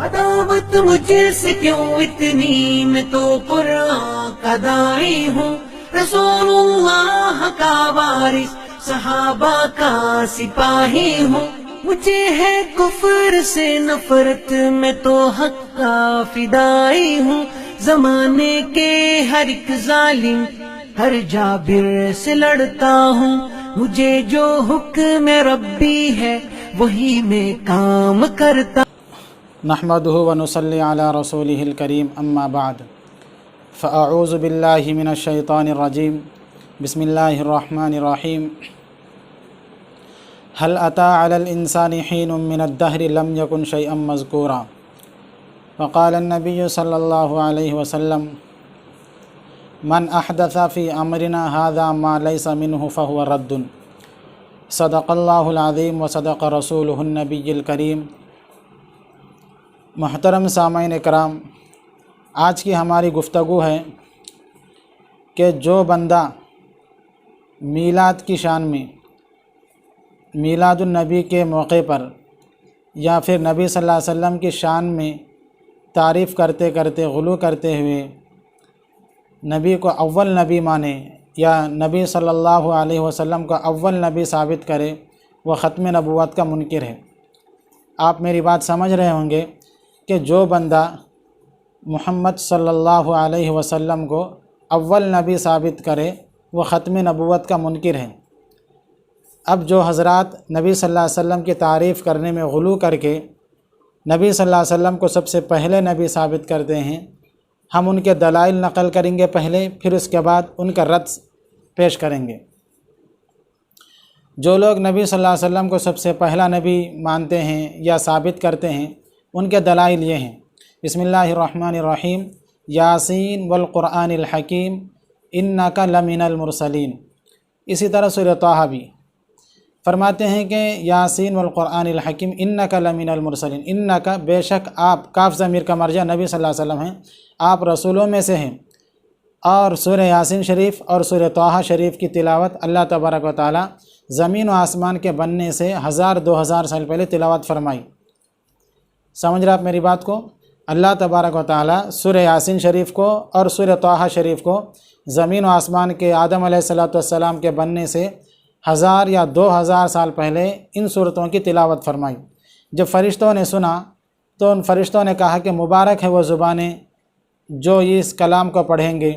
عداوت مجھ سے کیوں اتنی، میں تو قرآن کا داعی ہوں، رسول اللہ کا وارث، صحابہ کا سپاہی ہوں، مجھے ہے کفر سے نفرت، میں تو حق کا فدائی ہوں، زمانے کے ہر ایک ظالم ہر جابر سے لڑتا ہوں، مجھے جو حکم ربی ہے وہی میں کام کرتا۔ نحمده ونصلي على رسوله الكريم اما بعد فاعوذ بالله من الشيطان الرجيم بسم الله الرحمن الرحيم هل اتى على الانسان حين من الدهر لم يكن شيئا مذكورا وقال النبي صلى الله عليه وسلم من احدث في امرنا هذا ما ليس منه فهو رد صدق الله العظيم وصدق رسوله النبي الكريم۔ محترم سامعین کرام، آج کی ہماری گفتگو ہے کہ جو بندہ میلاد کی شان میں، میلاد النبی کے موقع پر یا پھر نبی صلی اللہ علیہ وسلم کی شان میں تعریف کرتے کرتے غلو کرتے ہوئے نبی کو اول نبی مانے یا نبی صلی اللہ علیہ وسلم کو اول نبی ثابت کرے، وہ ختم نبوت کا منکر ہے۔ آپ میری بات سمجھ رہے ہوں گے کہ جو بندہ محمد صلی اللہ علیہ وسلم کو اول نبی ثابت کرے وہ ختم نبوت کا منکر ہے۔ اب جو حضرات نبی صلی اللہ علیہ وسلم کی تعریف کرنے میں غلو کر کے نبی صلی اللہ علیہ وسلم کو سب سے پہلے نبی ثابت کرتے ہیں، ہم ان کے دلائل نقل کریں گے پہلے، پھر اس کے بعد ان کا رد پیش کریں گے۔ جو لوگ نبی صلی اللہ علیہ وسلم کو سب سے پہلا نبی مانتے ہیں یا ثابت کرتے ہیں، ان کے دلائل یہ ہیں۔ بسم اللہ الرحمن الرحیم، یاسین والقرآن الحکیم انک لمن المرسلین۔ اسی طرح سورہ طٰہٰ بھی فرماتے ہیں کہ یاسین والقرآن الحکیم انک لمن المرسلین، انک بے شک آپ، کاف ضمیر کا مرجع نبی صلی اللہ علیہ وسلم ہیں، آپ رسولوں میں سے ہیں۔ اور سورہ یاسین شریف اور سورہ طٰہٰ شریف کی تلاوت اللہ تبارک و تعالی زمین و آسمان کے بننے سے 1000-2000 سال پہلے تلاوت فرمائی۔ سمجھ رہے آپ میری بات کو؟ اللہ تبارک و تعالی سورہ یاسین شریف کو اور سورہ طٰہٰ شریف کو زمین و آسمان کے آدم علیہ السلام کے بننے سے 1000 یا 2000 سال پہلے ان صورتوں کی تلاوت فرمائی۔ جب فرشتوں نے سنا تو ان فرشتوں نے کہا کہ مبارک ہے وہ زبانیں جو اس کلام کو پڑھیں گے،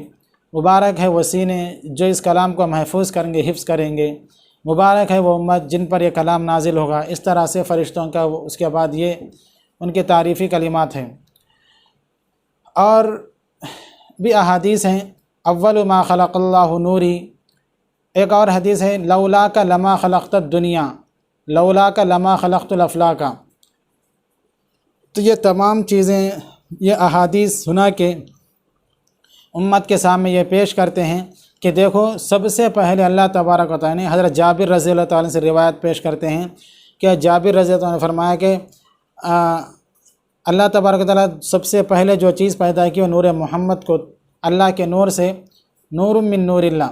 مبارک ہے وہ سینے جو اس کلام کو محفوظ کریں گے، حفظ کریں گے، مبارک ہے وہ امت جن پر یہ کلام نازل ہوگا۔ اس طرح سے فرشتوں کا اس کے بعد یہ ان کے تعریفی کلمات ہیں۔ اور بھی احادیث ہیں، اول ما خلق اللہ نوری، ایک اور حدیث ہے لولاک لما خلقت الدنیا، لولاک لما خلقت الافلاک۔ تو یہ تمام چیزیں، یہ احادیث سنا کے امت کے سامنے یہ پیش کرتے ہیں کہ دیکھو سب سے پہلے اللہ تبارک و تعالیٰ نے حضرت جابر رضی اللہ تعالیٰ سے روایت پیش کرتے ہیں کہ جابر رضی اللہ عنہ نے فرمایا کہ اللہ تبارک و تعالیٰ سب سے پہلے جو چیز پیدا کی وہ نور محمد کو، اللہ کے نور سے، نور من نور اللہ،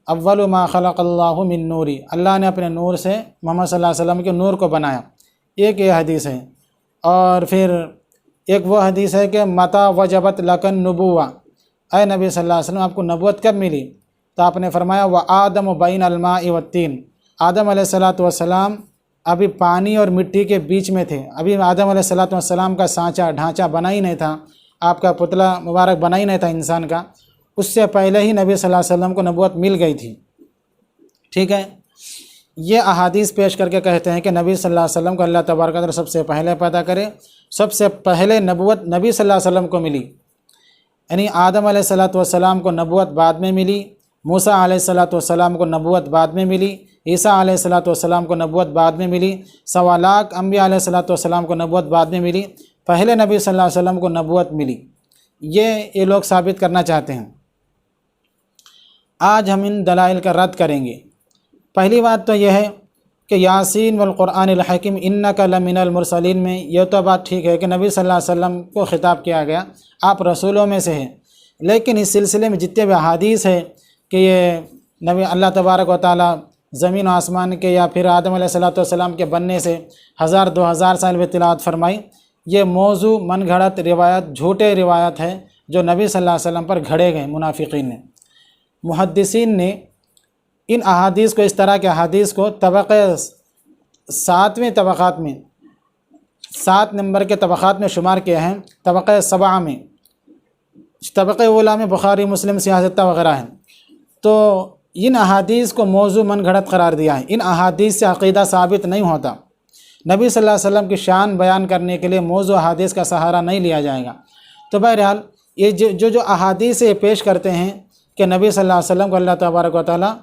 اول ما خلق اللہ من نوری، اللہ نے اپنے نور سے محمد صلی اللہ علیہ وسلم کے نور کو بنایا۔ ایک یہ حدیث ہے۔ اور پھر ایک وہ حدیث ہے کہ متا وجبت لکن نبوہ، اے نبی صلی اللہ علیہ وسلم آپ کو نبوت کب ملی؟ تو آپ نے فرمایا وآدم بین الماء والطین، آدم علیہ السلام ابھی پانی اور مٹی کے بیچ میں تھے، ابھی آدم علیہ السلام کا سانچہ ڈھانچہ بنا ہی نہیں تھا، آپ کا پتلا مبارک بنا ہی نہیں تھا انسان کا، اس سے پہلے ہی نبی صلی اللہ علیہ وسلم کو نبوت مل گئی تھی۔ ٹھیک ہے، یہ احادیث پیش کر کے کہتے ہیں کہ نبی صلی اللہ علیہ وسلم کو اللہ تبارک و تعالی سب سے پہلے پیدا کرے، سب سے پہلے نبوت نبی صلی اللہ علیہ وسلم کو ملی، یعنی آدم علیہ السلام کو نبوت بعد میں ملی، موسیٰ علیہ السلام کو نبوت بعد میں ملی، عیسیٰ علیہ السلام کو نبوت بعد میں ملی، 1.25 لاکھ انبیاء علیہ السلام کو نبوت بعد میں ملی، پہلے نبی صلی اللہ علیہ وسلم کو نبوت ملی۔ یہ لوگ ثابت کرنا چاہتے ہیں۔ آج ہم ان دلائل کا رد کریں گے۔ پہلی بات تو یہ ہے کہ یاسین والقرآن الحکیم انک لمن المرسلین میں یہ تو بات ٹھیک ہے کہ نبی صلی اللہ علیہ وسلم کو خطاب کیا گیا، آپ رسولوں میں سے ہیں، لیکن اس سلسلے میں جتنے بھی احادیث ہے کہ یہ نبی اللہ تبارک و تعالیٰ زمین و آسمان کے یا پھر آدم علیہ السلام کے بننے سے 1000-2000 سال میں تلاوت فرمائی، یہ موضوع من گھڑت روایت جھوٹے روایت ہے جو نبی صلی اللہ علیہ وسلم پر گھڑے گئے منافقین نے۔ محدثین نے ان احادیث کو، اس طرح کے احادیث کو ساتویں طبقات میں، 7 نمبر کے طبقات میں شمار کیا ہے۔ طبقہ 7 میں، طبقہ اولیٰ میں بخاری، مسلم، سیاستہ وغیرہ ہیں۔ تو ان احادیث کو موضوع من گھڑت قرار دیا ہے۔ ان احادیث سے عقیدہ ثابت نہیں ہوتا۔ نبی صلی اللہ علیہ وسلم کی شان بیان کرنے کے لیے موضوع احادیث کا سہارا نہیں لیا جائے گا۔ تو بہرحال یہ جو احادیث یہ پیش کرتے ہیں کہ نبی صلی اللہ علیہ وسلم کو اللہ تبارک و تعالیٰ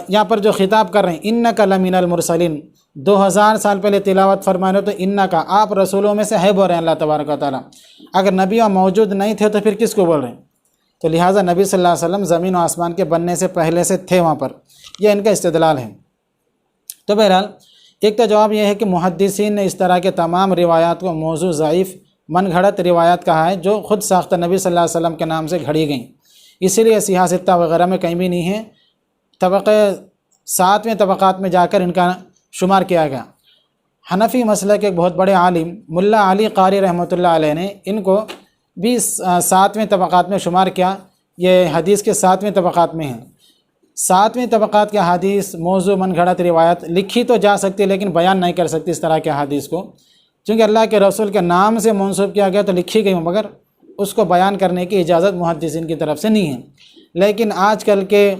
یہاں پر جو خطاب کر رہے ہیں، انک لمن المرسلین، 2000 سال پہلے تلاوت فرمانے تو انک، آپ رسولوں میں سے ہے بول رہے ہیں اللہ تبارک و تعالیٰ۔ اگر نبی موجود نہیں تھے تو پھر کس کو بول رہے ہیں؟ تو لہٰذا نبی صلی اللہ علیہ وسلم زمین و آسمان کے بننے سے پہلے سے تھے وہاں پر، یہ ان کا استدلال ہے۔ تو بہرحال ایک تو جواب یہ ہے کہ محدثین نے اس طرح کے تمام روایات کو موضوع، ضعیف، من گھڑت روایات کہا ہے جو خود ساختہ نبی صلی اللہ علیہ وسلم کے نام سے گھڑی گئیں، اسی لیے سیاستہ وغیرہ میں کہیں بھی نہیں ہے۔ طبقہ 7ویں طبقات میں جا کر ان کا شمار کیا گیا۔ حنفی مسلک کے ایک بہت بڑے عالم ملا علی قاری رحمۃ اللہ علیہ نے ان کو بھی 7ویں طبقات میں شمار کیا۔ یہ حدیث کے 7ویں طبقات میں ہیں۔ 7ویں طبقات کے حدیث موضوع، من گھڑت روایت لکھی تو جا سکتی ہے لیکن بیان نہیں کر سکتی اس طرح کے حدیث کو، چونکہ اللہ کے رسول کے نام سے منسوب کیا گیا تو لکھی گئی مگر اس کو بیان کرنے کی اجازت محدثین کی طرف سے نہیں ہے۔ لیکن آج کل کے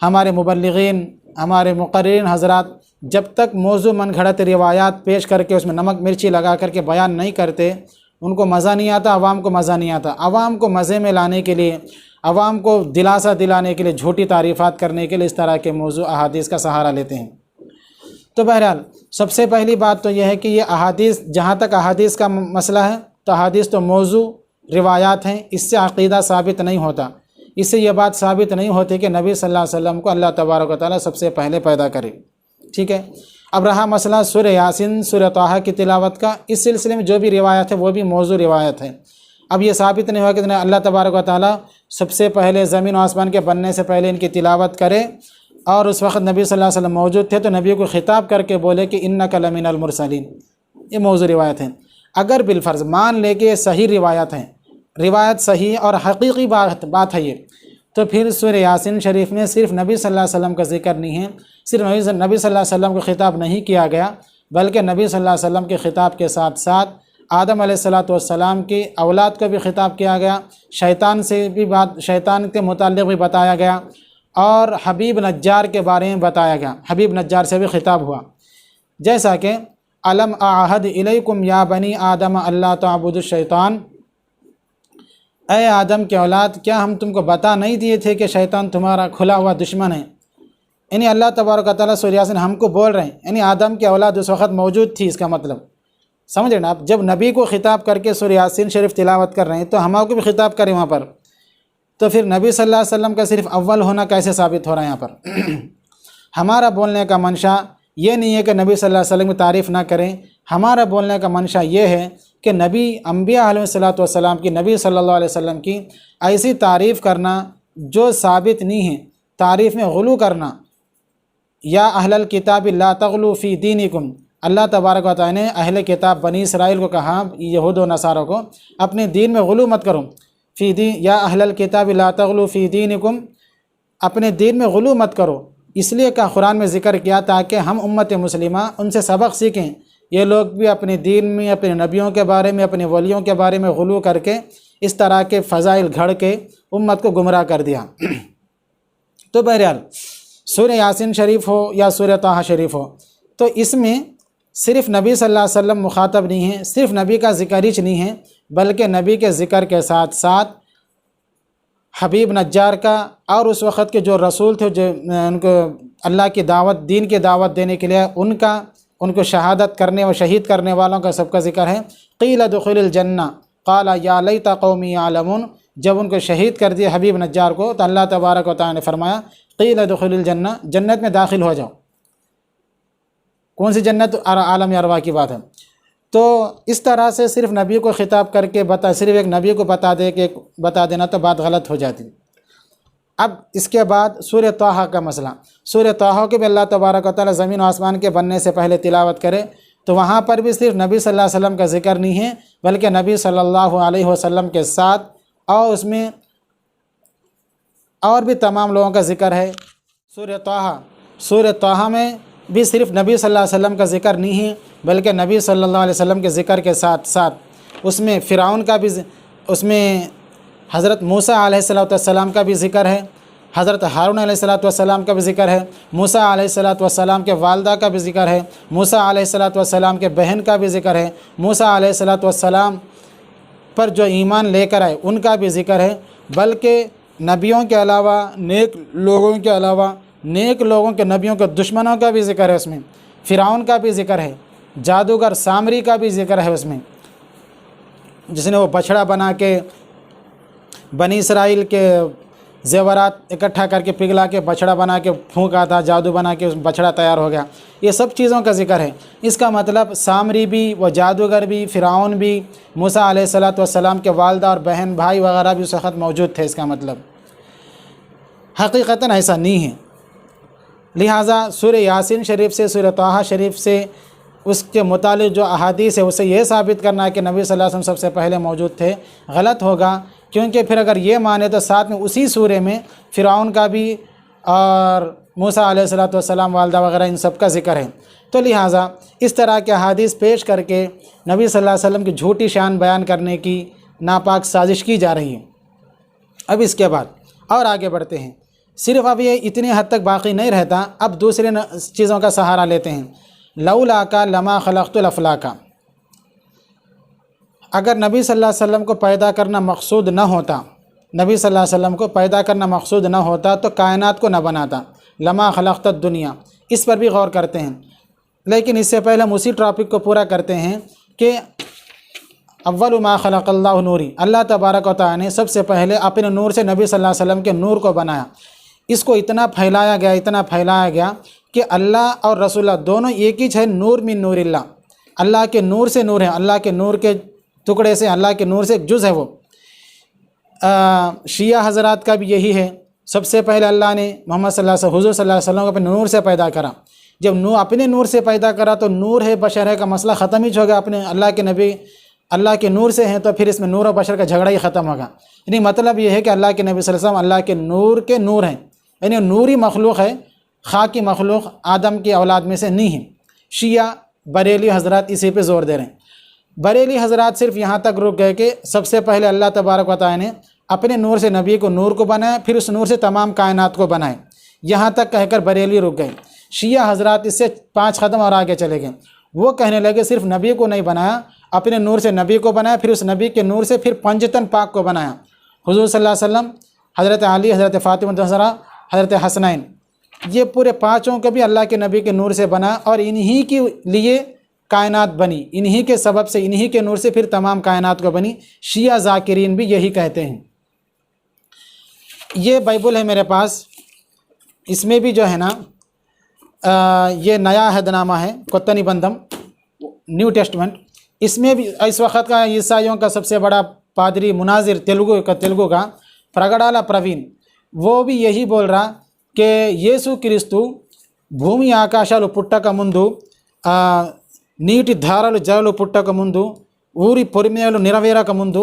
ہمارے مبلغین، ہمارے مقررین حضرات جب تک موضوع، من گھڑت روایات پیش کر کے اس میں نمک مرچی لگا کر کے بیان نہیں کرتے، ان کو مزہ نہیں آتا، عوام کو مزہ نہیں آتا۔ عوام کو مزے میں لانے کے لیے، عوام کو دلاسا دلانے کے لیے، جھوٹی تعریفات کرنے کے لیے اس طرح کے موضوع احادیث کا سہارا لیتے ہیں۔ تو بہرحال سب سے پہلی بات تو یہ ہے کہ یہ احادیث، جہاں تک احادیث کا مسئلہ ہے تو احادیث تو موضوع روایات ہیں، اس سے عقیدہ ثابت نہیں ہوتا۔ اس سے یہ بات ثابت نہیں ہوتی کہ نبی صلی اللہ علیہ وسلم کو اللہ تبارک و تعالیٰ سب سے پہلے پیدا کرے۔ ٹھیک ہے، اب رہا مسئلہ سورہ یاسین، سورہ طٰہٰ کی تلاوت کا، اس سلسلے میں جو بھی روایت ہے وہ بھی موضوع روایت ہے۔ اب یہ ثابت نہیں ہوا کہ اللہ تبارک و تعالیٰ سب سے پہلے زمین و آسمان کے بننے سے پہلے ان کی تلاوت کرے اور اس وقت نبی صلی اللہ علیہ وسلم موجود تھے تو نبی کو خطاب کر کے بولے کہ انک لمن المرسلین، یہ موضوع روایت ہیں۔ اگر بالفرض مان لے کہ یہ صحیح روایت ہیں، روایت صحیح اور حقیقی بات ہے یہ، تو پھر سورہ یاسین شریف میں صرف نبی صلی اللہ علیہ وسلم کا ذکر نہیں ہے، صرف نبی صلی اللہ علیہ وسلم کو خطاب نہیں کیا گیا، بلکہ نبی صلی اللہ علیہ وسلم کے خطاب کے ساتھ ساتھ آدم علیہ السلام کی اولاد کو بھی خطاب کیا گیا، شیطان سے بھی شیطان کے متعلق بھی بتایا گیا، اور حبیب نجار کے بارے میں بتایا گیا، حبیب نجار سے بھی خطاب ہوا، جیسا کہ الم اعہد الیکم یا بنی آدم اللہ تعبدوا الشیطان، اے آدم کے اولاد کیا ہم تم کو بتا نہیں دیے تھے کہ شیطان تمہارا کھلا ہوا دشمن ہے۔ یعنی اللہ تبارک و تعالیٰ سورہ یاسین ہم کو بول رہے ہیں، یعنی آدم کی اولاد اس وقت موجود تھی، اس کا مطلب سمجھ رہے نا آپ؟ جب نبی کو خطاب کر کے سورہ یاسین شریف تلاوت کر رہے ہیں تو ہمارے کو بھی خطاب کریں وہاں پر، تو پھر نبی صلی اللہ علیہ وسلم کا صرف اول ہونا کیسے ثابت ہو رہا ہے یہاں پر؟ ہمارا بولنے کا منشا یہ نہیں ہے کہ نبی صلی اللہ علیہ وسلم کی تعریف نہ کریں، ہمارا بولنے کا منشا یہ ہے کہ نبی، انبیاء علیہ الصلوۃ والسلام کی، نبی صلی اللہ علیہ وسلم کی ایسی تعریف کرنا جو ثابت نہیں ہے، تعریف میں غلو کرنا، یا اہل الکتاب لا تغلوا فی دینکم، اللہ تبارک و تعالیٰ نے اہل کتاب بنی اسرائیل کو کہا، یہود و نصارہ کو، اپنے دین میں غلو مت کرو، فی دین یا اہل الکتاب لا تغلوا فی دینکم، اپنے دین میں غلو مت کرو، اس لیے کہ قرآن میں ذکر کیا تاکہ ہم امت مسلمہ ان سے سبق سیکھیں۔ یہ لوگ بھی اپنے دین میں، اپنے نبیوں کے بارے میں، اپنے ولیوں کے بارے میں غلو کر کے اس طرح کے فضائل گھڑ کے امت کو گمراہ کر دیا۔ تو بہرحال سورہ یاسین شریف ہو یا سورہ طٰہٰ شریف ہو، تو اس میں صرف نبی صلی اللہ علیہ وسلم مخاطب نہیں ہیں، صرف نبی کا ذکر ہی نہیں ہے، بلکہ نبی کے ذکر کے ساتھ ساتھ حبیب نجار کا، اور اس وقت کے جو رسول تھے جو ان کو اللہ کی دعوت، دین کی دعوت دینے کے لیے ان کو شہادت کرنے و شہید کرنے والوں کا سب کا ذکر ہے۔ قیل ادخل الجنہ قال یا لیت قومی یعلمون، جب ان کو شہید کر دیا حبیب نجار کو تو اللہ تبارک و تعالیٰ نے فرمایا قیل ادخل الجنہ، جنت میں داخل ہو جاؤ۔ کون سی جنت؟ عالم ارواح کی بات ہے۔ تو اس طرح سے صرف نبی کو خطاب کر کے صرف ایک نبی کو بتا دینا تو بات غلط ہو جاتی۔ اب اس کے بعد سورہ طٰہٰ کا مسئلہ، سورہ طٰہٰ کے بھی اللہ تبارک و تعالیٰ زمین و آسمان کے بننے سے پہلے تلاوت کرے تو وہاں پر بھی صرف نبی صلی اللہ علیہ وسلم کا ذکر نہیں ہے، بلکہ نبی صلی اللہ علیہ وسلم کے ساتھ اور اس میں اور بھی تمام لوگوں کا ذکر ہے۔ سورہ طٰہٰ میں بھی صرف نبی صلی اللہ علیہ وسلم کا ذکر نہیں ہے، بلکہ نبی صلی اللہ علیہ وسلم کے ذکر کے ساتھ ساتھ اس میں فرعون کا بھی، اس میں حضرت موسیٰ علیہ السلام کا بھی ذکر ہے، حضرت ہارون علیہ السلام کا بھی ذکر ہے، موسیٰ علیہ السلام کے والدہ کا بھی ذکر ہے، موسیٰ علیہ السلام کے بہن کا بھی ذکر ہے، موسیٰ علیہ السلام پر جو ایمان لے کر آئے ان کا بھی ذکر ہے، بلکہ نبیوں کے علاوہ نیک لوگوں کے علاوہ نیک لوگوں کے نبیوں کے دشمنوں کا بھی ذکر ہے، اس میں فرعون کا بھی ذکر ہے، جادوگر سامری کا بھی ذکر ہے اس میں، جس نے وہ بچھڑا بنا کے بنی اسرائیل کے زیورات اکٹھا کر کے پگھلا کے بچھڑا بنا کے پھونکا تھا، جادو بنا کے بچھڑا تیار ہو گیا۔ یہ سب چیزوں کا ذکر ہے۔ اس کا مطلب سامری بھی، وہ جادوگر بھی، فرعون بھی، موسیٰ علیہ السلام کے والدہ اور بہن بھائی وغیرہ بھی اس وقت موجود تھے۔ اس کا مطلب حقیقتاً ایسا نہیں ہے۔ لہٰذا سورہ یاسین شریف سے، سورہ طٰہٰ شریف سے اس کے متعلق جو احادیث ہے اسے یہ ثابت کرنا ہے کہ نبی صلی اللہ علیہ وسلم سب سے پہلے موجود تھے، غلط ہوگا، کیونکہ پھر اگر یہ مانے تو ساتھ میں اسی سورے میں فرعون کا بھی اور موسیٰ علیہ السلام والدہ وغیرہ ان سب کا ذکر ہے۔ تو لہٰذا اس طرح کے احادیث پیش کر کے نبی صلی اللہ علیہ وسلم کی جھوٹی شان بیان کرنے کی ناپاک سازش کی جا رہی ہے۔ اب اس کے بعد اور آگے بڑھتے ہیں۔ صرف اب یہ اتنی حد تک باقی نہیں رہتا، اب دوسرے چیزوں کا سہارا لیتے ہیں۔ لولا کا لما خلقت الافلاکا، اگر نبی صلی اللہ علیہ وسلم کو پیدا کرنا مقصود نہ ہوتا، نبی صلی اللہ علیہ وسلم کو پیدا کرنا مقصود نہ ہوتا تو کائنات کو نہ بناتا۔ لما خلقت الدنیا، اس پر بھی غور کرتے ہیں، لیکن اس سے پہلے ہم اسی ٹاپک کو پورا کرتے ہیں کہ اول ما خلق اللہ نوری، اللہ تبارک و تعالیٰ نے سب سے پہلے اپنے نور سے نبی صلی اللہ علیہ وسلم کے نور کو بنایا۔ اس کو اتنا پھیلایا گیا، اتنا پھیلایا گیا کہ اللہ اور رسول اللہ دونوں ایک ہی ہے، نور من نور اللہ، اللہ کے نور سے نور ہے، اللہ کے نور کے ٹکڑے سے، اللہ کے نور سے ایک جز ہے وہ۔ شیعہ حضرات کا بھی یہی ہے، سب سے پہلے اللہ نے محمد صلی اللہ علیہ وسلم، حضور صلی اللہ علیہ وسلم کو اپنے نور سے پیدا کرا۔ جب اپنے نور سے پیدا کرا تو نور ہے بشر ہے کا مسئلہ ختم ہی ہو گیا۔ اپنے اللہ کے نبی اللہ کے نور سے ہیں تو پھر اس میں نور و بشر کا جھگڑا ہی ختم ہوگا۔ یعنی مطلب یہ ہے کہ اللہ کے نبی صلی اللہ علیہ وسلم اللہ کے نور ہیں، یعنی نوری مخلوق ہے، خاکی مخلوق آدم کی اولاد میں سے نہیں ہے۔ شیعہ بریلی حضرات اسی پہ زور دے رہے ہیں۔ بریلی حضرات صرف یہاں تک رک گئے کہ سب سے پہلے اللہ تبارک و تعالیٰ نے اپنے نور سے نبی کو نور کو بنایا، پھر اس نور سے تمام کائنات کو بنائے، یہاں تک کہہ کر بریلی رک گئے۔ شیعہ حضرات اس سے 5 قدم اور آگے چلے گئے، وہ کہنے لگے صرف نبی کو نہیں بنایا، اپنے نور سے نبی کو بنایا، پھر اس نبی کے نور سے پھر پنجتن پاک کو بنایا، حضور صلی اللہ علیہ وسلم، حضرت علی، حضرت فاطمہ الزہرا، حضرت حسنین، یہ پورے 5 کو بھی اللہ کے نبی کے نور سے بنا، اور انہی کے لیے کائنات بنی، انہی کے سبب سے، انہی کے نور سے پھر تمام کائنات کو بنی۔ شیعہ ذاکرین بھی یہی کہتے ہیں۔ یہ بائبل ہے میرے پاس، اس میں بھی جو ہے نا یہ نیا عہد نامہ ہے، کوتہ نبندھم، نیو ٹیسٹمنٹ، اس میں بھی اس وقت کا عیسائیوں کا سب سے بڑا پادری مناظر تیلگو کا پرگڑالا پروین، وہ بھی یہی بول رہا کہ یسوع کرسطو భూమి ఆకాశాలు పుట్టక ముందు నీటి ధారలు జలలు పుట్టక ముందు ఊరి పొరిమేలు నెరవేరక ముందు,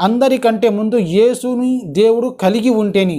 అందరికంటే ముందు యేసుని దేవుడు కలిగి ఉంటేని,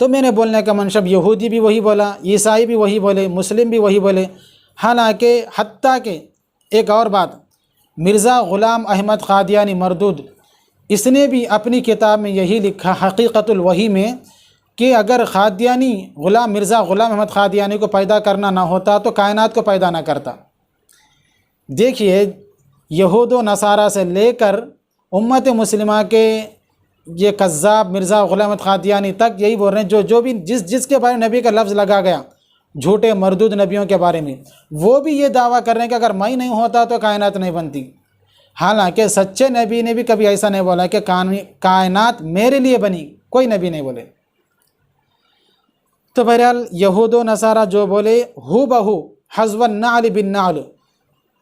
تو میں نے بولنے کا منشب یہودی بھی وہی بولا، عیسائی بھی وہی بولے، مسلم بھی وہی بولے۔ حالانکہ حتیٰ کہ ایک اور بات، مرزا غلام احمد قادیانی مردود، اس نے بھی اپنی کتاب میں یہی لکھا حقیقت الوحی میں کہ اگر قادیانی مرزا غلام احمد قادیانی کو پیدا کرنا نہ ہوتا تو کائنات کو پیدا نہ کرتا۔ دیکھیے، یہود و نصارہ سے لے کر امت مسلمہ کے یہ کذاب مرزا غلام احمد قادیانی تک یہی بول رہے ہیں، جو بھی جس کے بارے میں نبی کا لفظ لگا گیا جھوٹے مردود نبیوں کے بارے میں، وہ بھی یہ دعویٰ کر رہے ہیں کہ اگر میں نہیں ہوتا تو کائنات نہیں بنتی۔ حالانکہ سچے نبی نے بھی کبھی ایسا نہیں بولا کہ کائنات میرے لیے بنی، کوئی نبی نہیں بولے۔ تو بہرحال یہود و نصارہ جو بولے ہو بہو حذو النعل بالنعل،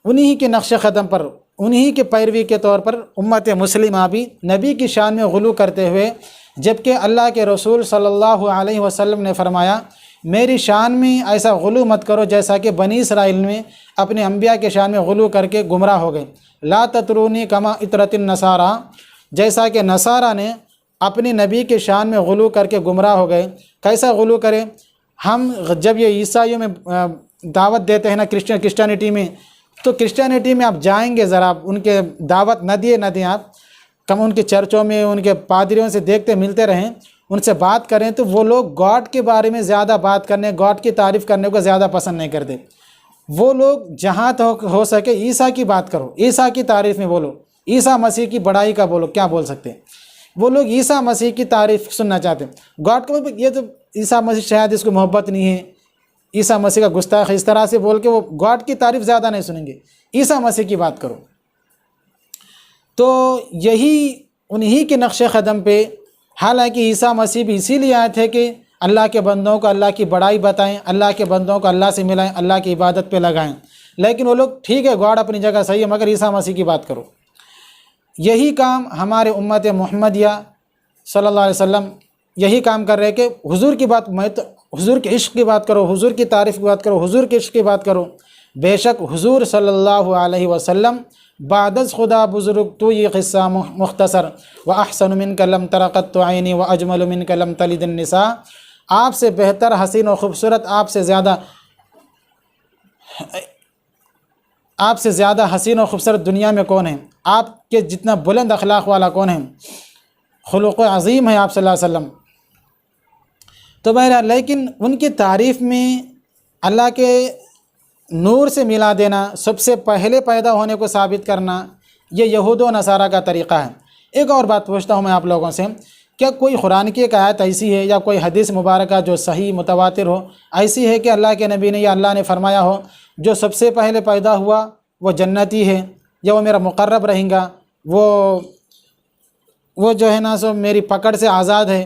انہی کے نقش قدم پر، انہی کے پیروی کے طور پر امت مسلمہ بھی نبی کی شان میں غلو کرتے ہوئے، جبکہ اللہ کے رسول صلی اللہ علیہ وسلم نے فرمایا میری شان میں ایسا غلو مت کرو جیسا کہ بنی اسرائیل میں اپنے انبیاء کے شان میں غلو کر کے گمراہ ہو گئے۔ لا تطرونی کما اطرت النصارى، جیسا کہ نصارہ نے اپنی نبی کے شان میں غلو کر کے گمراہ ہو گئے۔ کیسا غلو کرے؟ ہم جب یہ عیسائیوں میں دعوت دیتے ہیں نا کرسچینٹی میں، تو کرسچینٹی میں آپ جائیں گے، ذرا ان کے دعوت نہ دیں آپ، کم ان کے چرچوں میں ان کے پادریوں سے دیکھتے ملتے رہیں، ان سے بات کریں تو وہ لوگ گاڈ کے بارے میں زیادہ بات کرنے، گاڈ کی تعریف کرنے کو زیادہ پسند نہیں کرتے۔ وہ لوگ جہاں تک ہو سکے عیسیٰ کی بات کرو، عیسیٰ کی تعریف میں بولو، عیسیٰ مسیح کی بڑائی کا بولو، کیا بول سکتے ہیں؟ وہ لوگ عیسیٰ مسیح کی تعریف سننا چاہتے ہیں۔ گاڈ کو یہ تو عیسیٰ مسیح شاید اس کو محبت نہیں ہے، عیسیٰ مسیح کا گستاخ، اس طرح سے بول کے وہ گاڈ کی تعریف زیادہ نہیں سنیں گے، عیسیٰ مسیح کی بات کرو۔ تو یہی انہی کے نقش قدم پہ، حالانکہ عیسیٰ مسیح بھی اسی لیے آئے تھے کہ اللہ کے بندوں کو اللہ کی بڑائی بتائیں، اللہ کے بندوں کو اللہ سے ملائیں، اللہ کی عبادت پہ لگائیں، لیکن وہ لوگ ٹھیک ہے گاڈ اپنی جگہ صحیح ہے مگر عیسیٰ مسیح کی بات کرو۔ یہی کام ہمارے امت محمدیہ صلی اللہ علیہ وسلم یہی کام کر رہے کہ حضور کی بات، میں تو حضور کے عشق کی بات کرو، حضور کی تعریف کی بات کرو، حضور کے عشق کی بات کرو۔ بے شک حضور صلی اللہ علیہ وسلم بعد از خدا بزرگ تو یہ قصہ مختصر، وَأَحْسَنُ مِنْكَ لَمْ تَرَ قَطُّ عَيْنِي وَأَجْمَلُ مِنْكَ لَمْ تَلِدِ النِّسَاء، آپ سے بہتر حسین و خوبصورت، آپ سے زیادہ حسین و خوبصورت دنیا میں کون ہے؟ آپ کے جتنا بلند اخلاق والا کون ہے؟ خلق عظیم ہے آپ صلی اللہ علیہ وسلم۔ تو بہرحال لیکن ان کی تعریف میں اللہ کے نور سے ملا دینا، سب سے پہلے پیدا ہونے کو ثابت کرنا، یہ یہود و نصارہ کا طریقہ ہے۔ ایک اور بات پوچھتا ہوں میں آپ لوگوں سے، کیا کوئی قرآن کی ایک آیت ایسی ہے یا کوئی حدیث مبارکہ جو صحیح متواتر ہو، ایسی ہے کہ اللہ کے نبی نے یا اللہ نے فرمایا ہو جو سب سے پہلے پیدا ہوا وہ جنتی ہے، یا وہ میرا مقرب رہیں گا، وہ جو ہے نا سو میری پکڑ سے آزاد ہے؟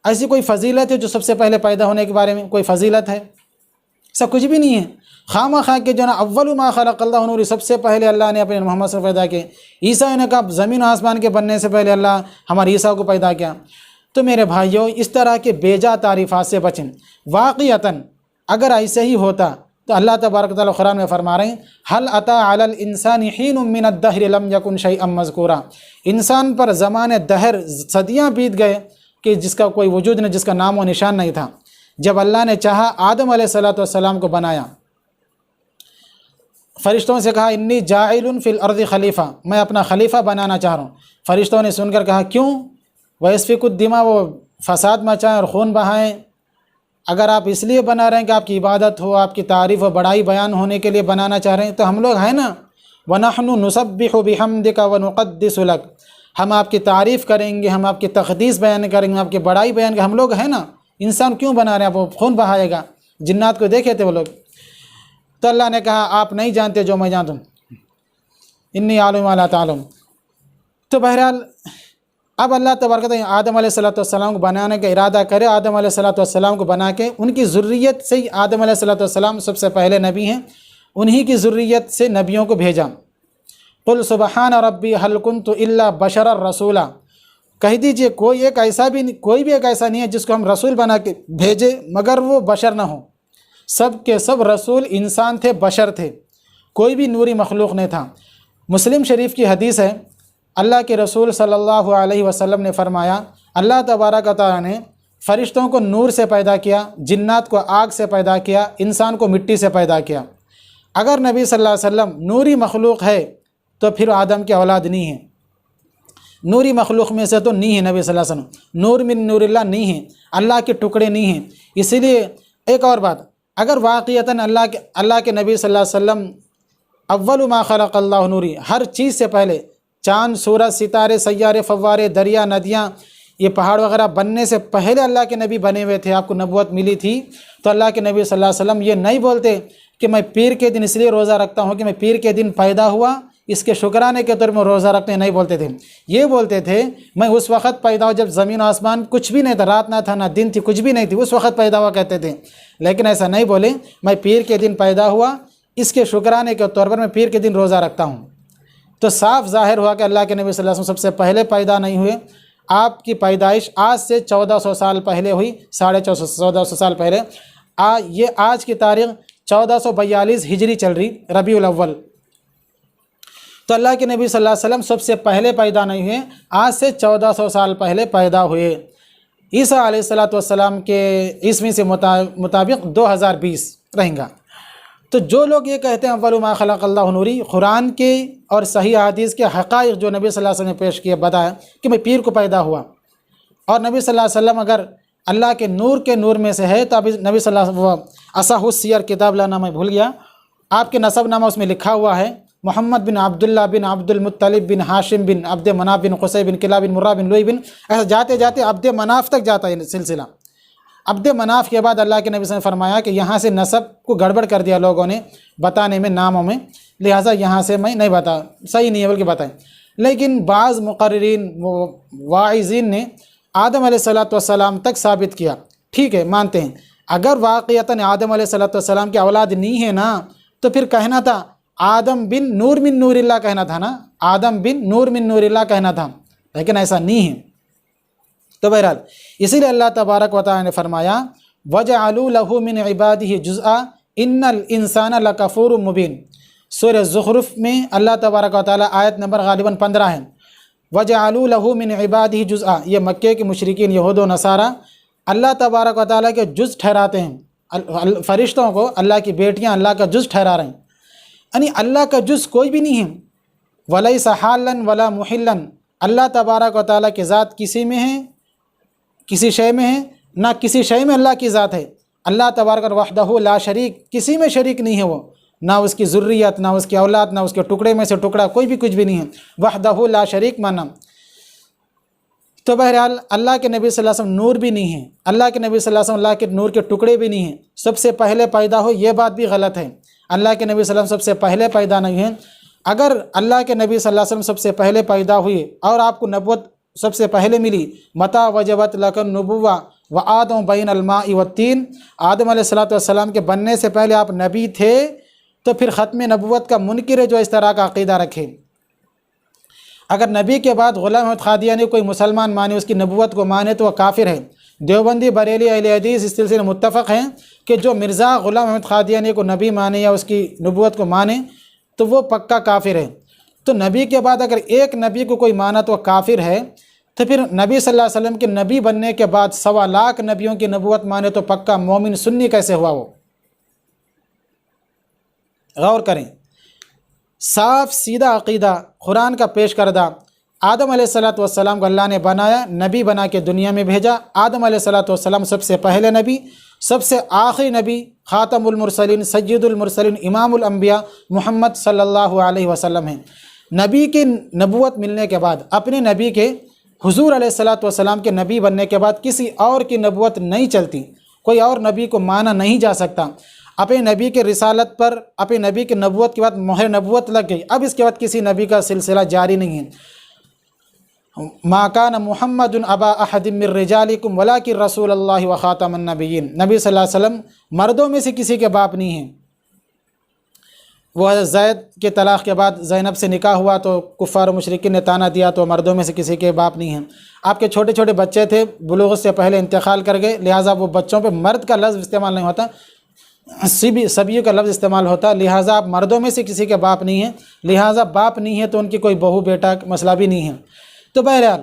ایسی کوئی فضیلت ہے جو سب سے پہلے پیدا ہونے کے بارے میں کوئی فضیلت ہے؟ ایسا کچھ بھی نہیں ہے۔ خواہ خواہ کہ جو نا اول ما خلق اللہ نوری، سب سے پہلے اللہ نے اپنے محمد صلی اللہ علیہ وسلم پیدا کیے۔ عیسیٰ نے کہا زمین و آسمان کے بننے سے پہلے اللہ ہمارے عیسیٰ کو پیدا کیا۔ تو میرے بھائیوں، اس طرح کے بیجا تعریفات سے بچیں۔ واقعتاً اگر ایسے ہی ہوتا تو اللہ تبارک و تعالیٰ قرآن میں فرما رہے ہیں هل اتى على الانسان حين من الدهر لم يكن شيئا مذكورا، انسان پر زمانے دہر صدیاں بیت گئے کہ جس کا کوئی وجود نہیں، جس کا نام و نشان نہیں تھا۔ جب اللہ نے چاہا آدم علیہ السلام کو بنایا، فرشتوں سے کہا انی جاعل فی الارض خلیفہ، میں اپنا خلیفہ بنانا چاہ رہا ہوں۔ فرشتوں نے سن کر کہا کیوں؟ وَيَسْفِكُ الدِّمَاء، وہ فساد مچائیں اور خون بہائیں۔ اگر آپ اس لیے بنا رہے ہیں کہ آپ کی عبادت ہو، آپ کی تعریف و بڑائی بیان ہونے کے لیے بنانا چاہ رہے ہیں، تو ہم لوگ ہیں نا، وَنَحْنُ نُسَبِّحُ بِحَمْدِكَ وَنُقَدِّسُ لَكَ، ہم آپ کی تعریف کریں گے، ہم آپ کی تقدیس بیان کریں گے، آپ کی بڑائی بیان کریں گے۔ ہم لوگ ہیں نا، انسان کیوں بنا رہے ہیں؟ وہ خون بہائے گا۔ جنات کو دیکھے تھے وہ لوگ۔ تو اللہ نے کہا آپ نہیں جانتے جو میں جانتا ہوں، انی عالم ما لا تعلم۔ تو بہرحال اب اللہ تبارک و تعالیٰ آدم علیہ السلام کو بنانے کا ارادہ کرے، آدم علیہ السلام کو بنا کے ان کی ذریت سے ہی، آدم علیہ السلام سب سے پہلے نبی ہیں، انہی کی ذریت سے نبیوں کو بھیجا۔ قل سبحان ربی هل كنت الا بشرا رسولا، کہہ دیجئے کوئی بھی ایک ایسا نہیں ہے جس کو ہم رسول بنا کے بھیجے مگر وہ بشر نہ ہو۔ سب کے سب رسول انسان تھے، بشر تھے، کوئی بھی نوری مخلوق نہیں تھا۔ مسلم شریف کی حدیث ہے، اللہ کے رسول صلی اللہ علیہ وسلم نے فرمایا اللہ تبارک و تعالیٰ نے فرشتوں کو نور سے پیدا کیا، جنات کو آگ سے پیدا کیا، انسان کو مٹی سے پیدا کیا۔ اگر نبی صلی اللہ علیہ وسلم نوری مخلوق ہے تو پھر آدم کی اولاد نہیں ہے، نوری مخلوق میں سے تو نہیں ہے نبی صلی اللہ علیہ وسلم، نور من نور اللہ نہیں ہے، اللہ کے ٹکڑے نہیں ہیں۔ اسی لیے ایک اور بات، اگر واقعتاً اللہ کے نبی صلی اللہ علیہ وسلم اول ما خلق اللہ نوری، ہر چیز سے پہلے چاند، سورج، ستارے، سیارے، فوارے، دریا، ندیاں، یہ پہاڑ وغیرہ بننے سے پہلے اللہ کے نبی بنے ہوئے تھے، آپ کو نبوت ملی تھی، تو اللہ کے نبی صلی اللہ علیہ وسلم یہ نہیں بولتے کہ میں پیر کے دن اس لیے روزہ رکھتا ہوں کہ میں پیر کے دن پیدا ہوا، اس کے شکرانے کے طور میں روزہ رکھتے نہیں بولتے تھے۔ یہ بولتے تھے میں اس وقت پیدا ہوا جب زمین و آسمان کچھ بھی نہیں تھا، رات نہ تھا نہ دن تھی، کچھ بھی نہیں تھی، اس وقت پیدا ہوا کہتے تھے۔ لیکن ایسا نہیں بولے میں پیر کے دن پیدا ہوا، اس کے شکرانے کے طور پر میں پیر کے دن روزہ رکھتا ہوں۔ تو صاف ظاہر ہوا کہ اللہ کے نبی صلی اللہ علیہ وسلم سب سے پہلے پیدا نہیں ہوئے، آپ کی پیدائش آج سے 1400 سال پہلے ہوئی، 1450 سال پہلے۔ یہ آج کی تاریخ 1442 ہجری چل رہی، ربیع الاول۔ تو اللہ کے نبی صلی اللہ علیہ وسلم سب سے پہلے پیدا نہیں ہوئے، آج سے 1400 سال پہلے پیدا ہوئے۔ عیسیٰ علیہ السلام کے عیسوی سے مطابق 2020 رہیں گا۔ تو جو لوگ یہ کہتے ہیں اول ما خلق اللہ نوری، قرآن کے اور صحیح حدیث کے حقائق جو نبی صلی اللہ علیہ وسلم نے پیش کیے، بتایا کہ میں پیر کو پیدا ہوا، اور نبی صلی اللہ علیہ وسلم اگر اللہ کے نور میں سے ہے تو ابھی نبی صلی اللہ علیہ وسلم اصح السیر کتاب لانا میں بھول گیا، آپ کے نسب نامہ اس میں لکھا ہوا ہے محمد بن عبداللہ بن عبد المطلب بن ہاشم بن عبد مناف بن قصی بن کلاب بن مرہ بن لوئی بن، ایسا جاتے جاتے عبد مناف تک جاتا ہے سلسلہ۔ عبد مناف کے بعد اللہ کے نبی صلی اللہ علیہ وسلم نے فرمایا کہ یہاں سے نسب کو گڑبڑ کر دیا لوگوں نے بتانے میں، ناموں میں، لہٰذا یہاں سے میں نہیں بتا، صحیح نہیں ہے بلکہ بتائیں۔ لیکن بعض مقررین واعظین نے آدم علیہ السلام تک ثابت کیا، ٹھیک ہے مانتے ہیں۔ اگر واقعتاً آدم علیہ السلام کی اولاد نہیں ہے نا، تو پھر کہنا تھا آدم بن نور من نور اللہ کہنا تھا نا، آدم بن نور من نور اللہ کہنا تھا، لیکن ایسا نہیں ہے۔ تو بہرحال اسی لیے اللہ تبارک و تعالی نے فرمایا وَجَعَلُوا لَهُ مِنْ عِبَادِهِ جُزْءًا إِنَّ الْإِنسَانَ لَكَفُورٌ مُبِينٌ۔ سورہ زخرف میں اللہ تبارک و تعالی آیت نمبر غالباً 15 ہے، وَجَعَلُوا لَهُ مِنْ عِبَادِهِ جُزْءًا، یہ مکے کے مشرکین یہود و نصارہ اللہ تبارک و تعالی کے جز ٹھہراتے ہیں، فرشتوں کو اللہ کی بیٹیاں اللہ کا جز ٹھہرا رہے ہیں، یعنی اللہ کا جز کوئی بھی نہیں ہے۔ وَلَيْسَ حَالًا وَلَا مُحِلًّا، اللہ تبارک و تعالی کی ذات کسی میں ہے، کسی شے میں ہے، نہ کسی شے میں اللہ کی ذات ہے۔ اللہ تبارک وحدہ لا شریک، کسی میں شریک نہیں ہے وہ، نہ اس کی ذریت، نہ اس کی اولاد، نہ اس کے ٹکڑے میں سے ٹکڑا، کوئی بھی کچھ بھی نہیں ہے، وحدہ لا شریک مانا۔ تو بہرحال اللہ کے نبی صلی اللہ علیہ وسلم نور بھی نہیں ہے، اللہ کے نبی صلی اللہ علیہ وسلم اللہ کے نور کے ٹکڑے بھی نہیں ہیں، سب سے پہلے پیدا ہو، یہ بات بھی غلط ہے۔ اللہ کے نبی صلی اللہ علیہ وسلم سب سے پہلے پیدا نہیں ہیں۔ اگر اللہ کے نبی صلی اللہ علیہ وسلم سب سے پہلے پیدا ہوئے اور آپ کو نبوت سب سے پہلے ملی، متا وجبت لک النبوہ وآدم بین الماء والطین، آدم علیہ السلام کے بننے سے پہلے آپ نبی تھے، تو پھر ختم نبوت کا منکر ہے جو اس طرح کا عقیدہ رکھے۔ اگر نبی کے بعد غلام احمد قادیانی کوئی مسلمان مانے، اس کی نبوت کو مانے، تو وہ کافر ہے۔ دیوبندی، بریلی، اہل حدیث اس سلسلے میں متفق ہیں کہ جو مرزا غلام احمد قادیانی کو نبی مانے یا اس کی نبوت کو مانے تو وہ پکا کافر ہے۔ تو نبی کے بعد اگر ایک نبی کو کوئی مانا تو وہ کافر ہے، تو پھر نبی صلی اللہ علیہ وسلم کے نبی بننے کے بعد 1.25 لاکھ نبیوں کی نبوت مانے تو پکا مومن سنی کیسے ہوا وہ؟ غور کریں، صاف سیدھا عقیدہ قرآن کا پیش کردہ۔ آدم علیہ السلام کو اللہ نے بنایا، نبی بنا کے دنیا میں بھیجا۔ آدم علیہ السلام سب سے پہلے نبی، سب سے آخری نبی، خاتم المرسلین، سید المرسلین، امام الانبیاء محمد صلی اللہ علیہ وسلم ہیں۔ نبی کی نبوت ملنے کے بعد، اپنے نبی کے حضور علیہ السلام کے نبی بننے کے بعد کسی اور کی نبوت نہیں چلتی، کوئی اور نبی کو مانا نہیں جا سکتا۔ اپنے نبی کے رسالت پر، اپنے نبی کی نبوت کے بعد مہر نبوت لگ گئی، اب اس کے بعد کسی نبی کا سلسلہ جاری نہیں ہے۔ ما کان محمد ابا احد من رجالکم ولکن رسول اللہ وخاتم النبیین، نبی صلی اللہ علیہ وسلم مردوں میں سے کسی کے باپ نہیں ہیں۔ وہ زید کے طلاق کے بعد زینب سے نکاح ہوا تو کفار و مشرکین نے طعنہ دیا تو مردوں میں سے کسی کے باپ نہیں ہیں۔ آپ کے چھوٹے چھوٹے بچے تھے، بلوغ سے پہلے انتقال کر گئے، لہٰذا وہ بچوں پہ مرد کا لفظ استعمال نہیں ہوتا، سبیوں کا لفظ استعمال ہوتا، لہٰذا آپ مردوں میں سے کسی کے باپ نہیں ہیں، لہٰذا باپ نہیں ہے تو ان کی کوئی بہو بیٹا مسئلہ بھی نہیں ہے۔ تو بہرحال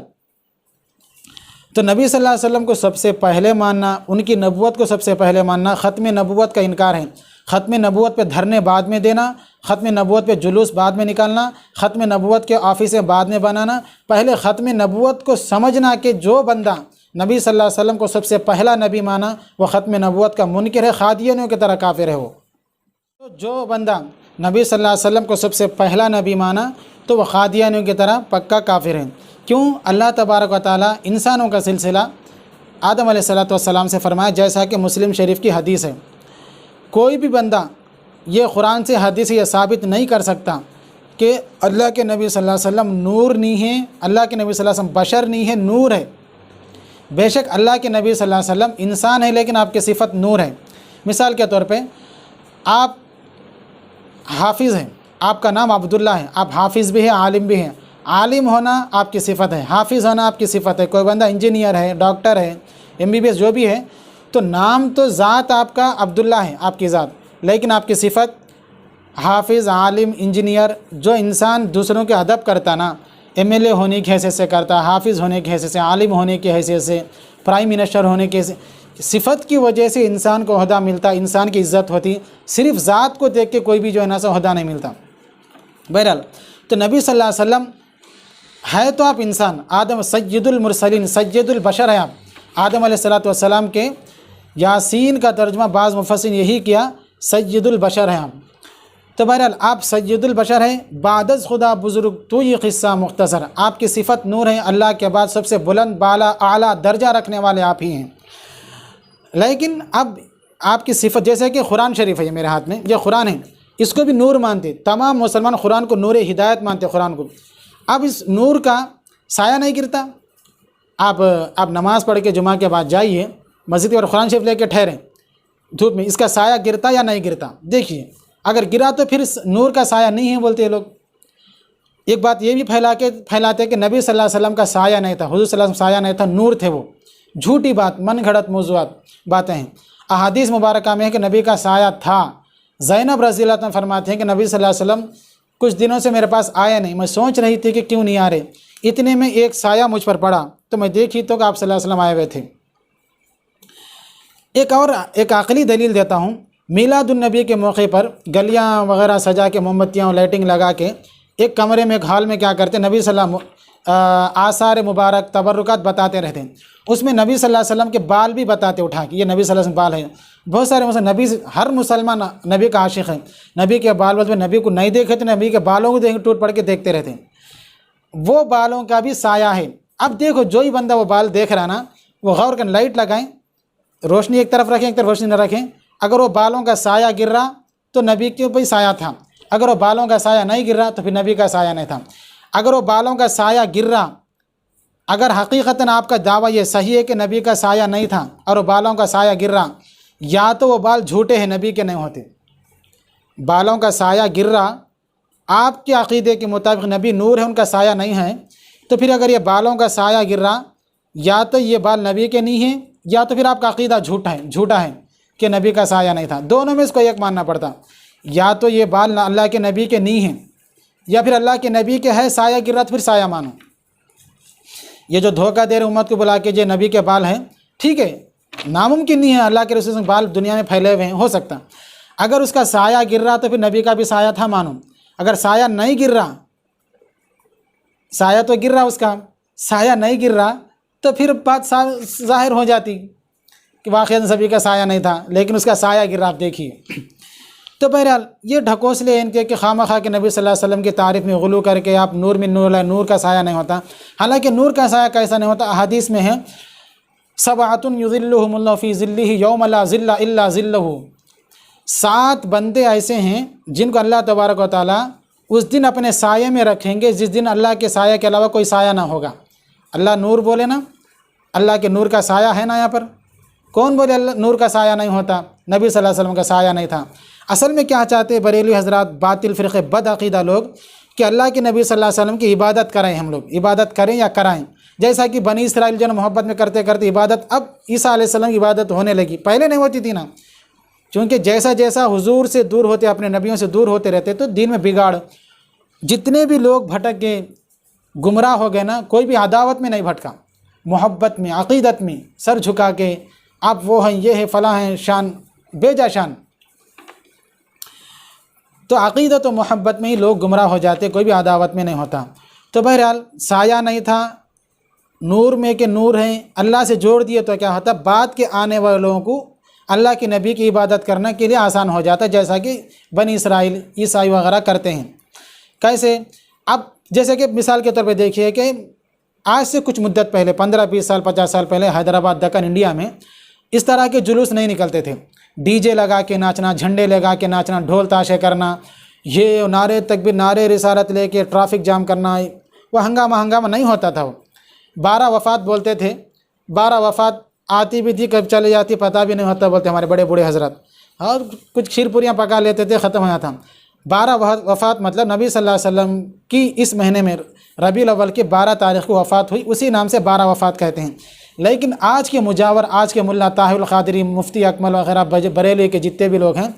تو نبی صلی اللہ علیہ وسلم کو سب سے پہلے ماننا، ان کی نبوت کو سب سے پہلے ماننا، ختم نبوت کا انکار ہے، ختم نبوت پہ دھرنے بعد میں دینا، ختم نبوت پہ جلوس بعد میں نکالنا، ختم نبوت کے آفسیں بعد میں بنانا، پہلے ختم نبوت کو سمجھنا کہ جو بندہ نبی صلی اللہ علیہ وسلم کو سب سے پہلا نبی مانا وہ ختم نبوت کا منکر ہے، قادیانیوں کی طرح کافر ہے وہ۔ تو جو بندہ نبی صلی اللہ علیہ وسلم کو سب سے پہلا نبی مانا تو وہ قادیانیوں کی طرح پکا کافر ہے۔ کیوں؟ اللہ تبارک و تعالیٰ انسانوں کا سلسلہ آدم علیہ السلام سے فرمایا، جیسا کہ مسلم شریف کی حدیث ہے۔ کوئی بھی بندہ یہ قرآن سے حدیث یہ ثابت نہیں کر سکتا کہ اللہ کے نبی صلی اللہ علیہ وسلم نور نہیں ہے، اللہ کے نبی صلی اللہ علیہ وسلم بشر نہیں ہے، نور ہے۔ بے شک اللہ کے نبی صلی اللہ علیہ وسلم انسان ہے لیکن آپ کی صفت نور ہے۔ مثال کے طور پہ آپ حافظ ہیں، آپ کا نام عبداللہ ہے، آپ حافظ بھی ہیں، عالم بھی ہیں۔ عالم ہونا آپ کی صفت ہے، حافظ ہونا آپ کی صفت ہے۔ کوئی بندہ انجینئر ہے، ڈاکٹر ہے، MBBS جو بھی ہے، تو نام تو ذات آپ کا عبداللہ ہے، آپ کی ذات، لیکن آپ کی صفت حافظ، عالم، انجینئر۔ جو انسان دوسروں کے ادب کرتا نا، MLA ہونے کی حیثیت سے کرتا، حافظ ہونے کی حیثیت سے، عالم ہونے کی حیثیت سے، پرائم منسٹر ہونے کی صفت کی وجہ سے انسان کو عہدہ ملتا، انسان کی عزت ہوتی، صرف ذات کو دیکھ کے کوئی بھی جو ہے نا سو عہدہ نہیں ملتا۔ بہرحال تو نبی صلی اللہ علیہ وسلم ہے تو آپ انسان، آدم سید المرسلین، سید البشر ہے آپ۔ آدم علیہ السلام کے یاسین کا ترجمہ بعض مفسرین یہی کیا، سید البشر ہیں آپ۔ تو بہرحال آپ سید البشر ہیں، بعد از خدا بزرگ تو یہ قصہ مختصر، آپ کی صفت نور ہے، اللہ کے بعد سب سے بلند بالا اعلیٰ درجہ رکھنے والے آپ ہی ہیں۔ لیکن اب آپ کی صفت، جیسے کہ قرآن شریف ہے، یہ میرے ہاتھ میں یہ قرآن ہے، اس کو بھی نور مانتے، تمام مسلمان قرآن کو نور ہدایت مانتے قرآن کو۔ اب اس نور کا سایہ نہیں گرتا، آپ نماز پڑھ کے جمعہ کے بعد جائیے مسجد اور قرآن شریف لے کے ٹھہریں دھوپ میں، اس کا سایہ گرتا یا نہیں گرتا دیکھیے، اگر گرا تو پھر نور کا سایہ نہیں ہے بولتے ہیں لوگ۔ ایک بات یہ بھی پھیلاتے ہیں کہ نبی صلی اللہ علیہ وسلم کا سایہ نہیں تھا، حضور صلی اللہ علیہ وسلم سایہ نہیں تھا، نور تھے وہ۔ جھوٹی بات، من گھڑت موضوعات باتیں ہیں۔ احادیث مبارکہ میں ہے کہ نبی کا سایہ تھا۔ زینب رضی اللہ عنہا فرماتے ہیں کہ نبی صلی اللہ علیہ وسلم کچھ دنوں سے میرے پاس آیا نہیں، میں سوچ رہی تھی کہ کیوں نہیں آ رہے، اتنے میں ایک سایہ مجھ پر پڑا تو میں دیکھی تو کہ آپ صلی اللہ علیہ وسلم آئے ہوئے تھے۔ ایک عقلی دلیل دیتا ہوں، میلاد النبی کے موقع پر گلیاں وغیرہ سجا کے، موم بتیاں لائٹنگ لگا کے ایک کمرے میں، ایک ہال میں کیا کرتے، نبی صلی اللہ علیہ وسلم آثار مبارک تبرکات بتاتے رہتے ہیں۔ اس میں نبی صلی اللہ علیہ وسلم کے بال بھی بتاتے اٹھا کہ یہ نبی صلی اللہ علیہ وسلم بال ہیں۔ بہت سارے مثلا نبی، ہر مسلمان نبی کا عاشق ہے، نبی کے بال میں نبی کو نہیں دیکھے تو نبی کے بالوں کو دیکھ ٹوٹ پڑ کے دیکھتے رہتے ہیں، وہ بالوں کا بھی سایہ ہے۔ اب دیکھو جو ہی بندہ وہ بال دیکھ رہا نا، وہ غور کر لائٹ لگائیں، روشنی ایک طرف رکھیں، ایک طرف روشنی نہ رکھیں۔ اگر وہ بالوں کا سایہ گر رہا تو نبی کے اوپر سایہ تھا، اگر وہ بالوں کا سایہ نہیں گر رہا تو پھر نبی کا سایہ نہیں تھا۔ اگر وہ بالوں کا سایہ گر رہا، اگر حقیقتاً آپ کا دعویٰ یہ صحیح ہے کہ نبی کا سایہ نہیں تھا اور وہ بالوں کا سایہ گر رہا، یا تو وہ بال جھوٹے ہیں، نبی کے نہیں ہوتے۔ بالوں کا سایہ گر رہا آپ کے عقیدے کے مطابق نبی نور ہے، ان کا سایہ نہیں ہے، تو پھر اگر یہ بالوں کا سایہ گر رہا، یا تو یہ بال نبی کے نہیں ہیں، یا تو پھر آپ کا عقیدہ جھوٹا ہے کہ نبی کا سایہ نہیں تھا۔ دونوں میں اس کو ایک ماننا پڑتا، یا تو یہ بال اللہ کے نبی کے نہیں ہیں، یا پھر اللہ کے نبی کے ہے، سایہ گر رہا تو پھر سایہ مانو۔ یہ جو دھوکہ دے رہے امت کو بلا کے جو نبی کے بال ہیں، ٹھیک ہے، ناممکن نہیں ہے اللہ کے رسول سے بال دنیا میں پھیلے ہوئے ہیں، ہو سکتا۔ اگر اس کا سایہ گر رہا تو پھر نبی کا بھی سایہ تھا مانو۔ اگر سایہ نہیں گر رہا، سایہ تو گر رہا، اس کا سایہ نہیں گر رہا تو پھر بات ظاہر ہو جاتی کہ واقعی سبھی کا سایہ نہیں تھا، لیکن اس کا سایہ گر رہا، آپ دیکھیے۔ تو بہرحال یہ ڈھکوسلے ان کے کہ خواہ کہ نبی صلی اللہ علیہ وسلم کی تعریف میں غلو کر کے آپ نور من نور اللہ، نور کا سایہ نہیں ہوتا۔ حالانکہ نور کا سایہ کیسا نہیں ہوتا، احادیث میں ہے، سبعۃ یظلھم اللہ فی ظلہ یوم لا ظل الا ظلہ، 7 بندے ایسے ہیں جن کو اللہ تبارک و تعالیٰ اس دن اپنے سائے میں رکھیں گے جس دن اللہ کے سایہ کے علاوہ کوئی سایہ نہ ہوگا۔ اللہ نور بولے نا، اللہ کے نور کا سایہ ہے نا یہاں پر، کون بولے اللہ نور کا سایہ نہیں ہوتا، نبی صلی اللہ علیہ وسلم کا سایہ نہیں تھا۔ اصل میں کیا چاہتے بریلوی حضرات، باطل فرقے، بد عقیدہ لوگ، کہ اللہ کے نبی صلی اللہ علیہ وسلم کی عبادت کریں، ہم لوگ عبادت کریں یا کرائیں، جیسا کہ بنی اسرائیل جو محبت میں کرتے کرتے عبادت، اب عیسیٰ علیہ السلام کی عبادت ہونے لگی، پہلے نہیں ہوتی تھی نا، چونکہ جیسا جیسا حضور سے دور ہوتے، اپنے نبیوں سے دور ہوتے رہتے تو دین میں بگاڑ، جتنے بھی لوگ بھٹک گئے، گمراہ ہو گئے نا، کوئی بھی عداوت میں نہیں بھٹکا، محبت میں عقیدت میں سر جھکا کے آپ وہ ہیں یہ ہے فلاں ہیں شان بے جا شان، تو عقیدت و محبت میں ہی لوگ گمراہ ہو جاتے، کوئی بھی عداوت میں نہیں ہوتا۔ تو بہرحال سایہ نہیں تھا، نور میں کہ نور ہیں، اللہ سے جوڑ دیے تو کیا ہوتا، بعد کے آنے والے لوگوں کو اللہ کے نبی کی عبادت کرنے کے لیے آسان ہو جاتا، جیسا کہ بنی اسرائیل عیسائی وغیرہ کرتے ہیں۔ کیسے؟ اب جیسے کہ مثال کے طور پہ دیکھیے کہ آج سے کچھ مدت پہلے 15-20 سال 50 سال پہلے حیدرآباد دکن انڈیا میں اس طرح کے جلوس نہیں نکلتے تھے، ڈی جے لگا کے ناچنا، جھنڈے لگا کے ناچنا، ڈھول تاشے کرنا، یہ نعرے تکبیر نعرے رسالت لے کے ٹرافک جام کرنا، وہ ہنگامہ نہیں ہوتا تھا۔ وہ 12 وفات بولتے تھے، 12 وفات آتی بھی تھی کب چلے جاتی پتہ بھی نہیں ہوتا، بولتے ہمارے بڑے بوڑھے حضرت، اور کچھ کھیر پوریاں پکا لیتے تھے، ختم ہو جاتا۔ 12 وفات مطلب نبی صلی اللہ علیہ وسلم کی اس مہینے میں ربیع الاول کی 12 تاریخ کو وفات ہوئی، اسی نام سے 12 وفات کہتے ہیں۔ لیکن آج کے مجاور، آج کے ملا طاہر القادری، مفتی اکمل وغیرہ بریلی کے جتنے بھی لوگ ہیں،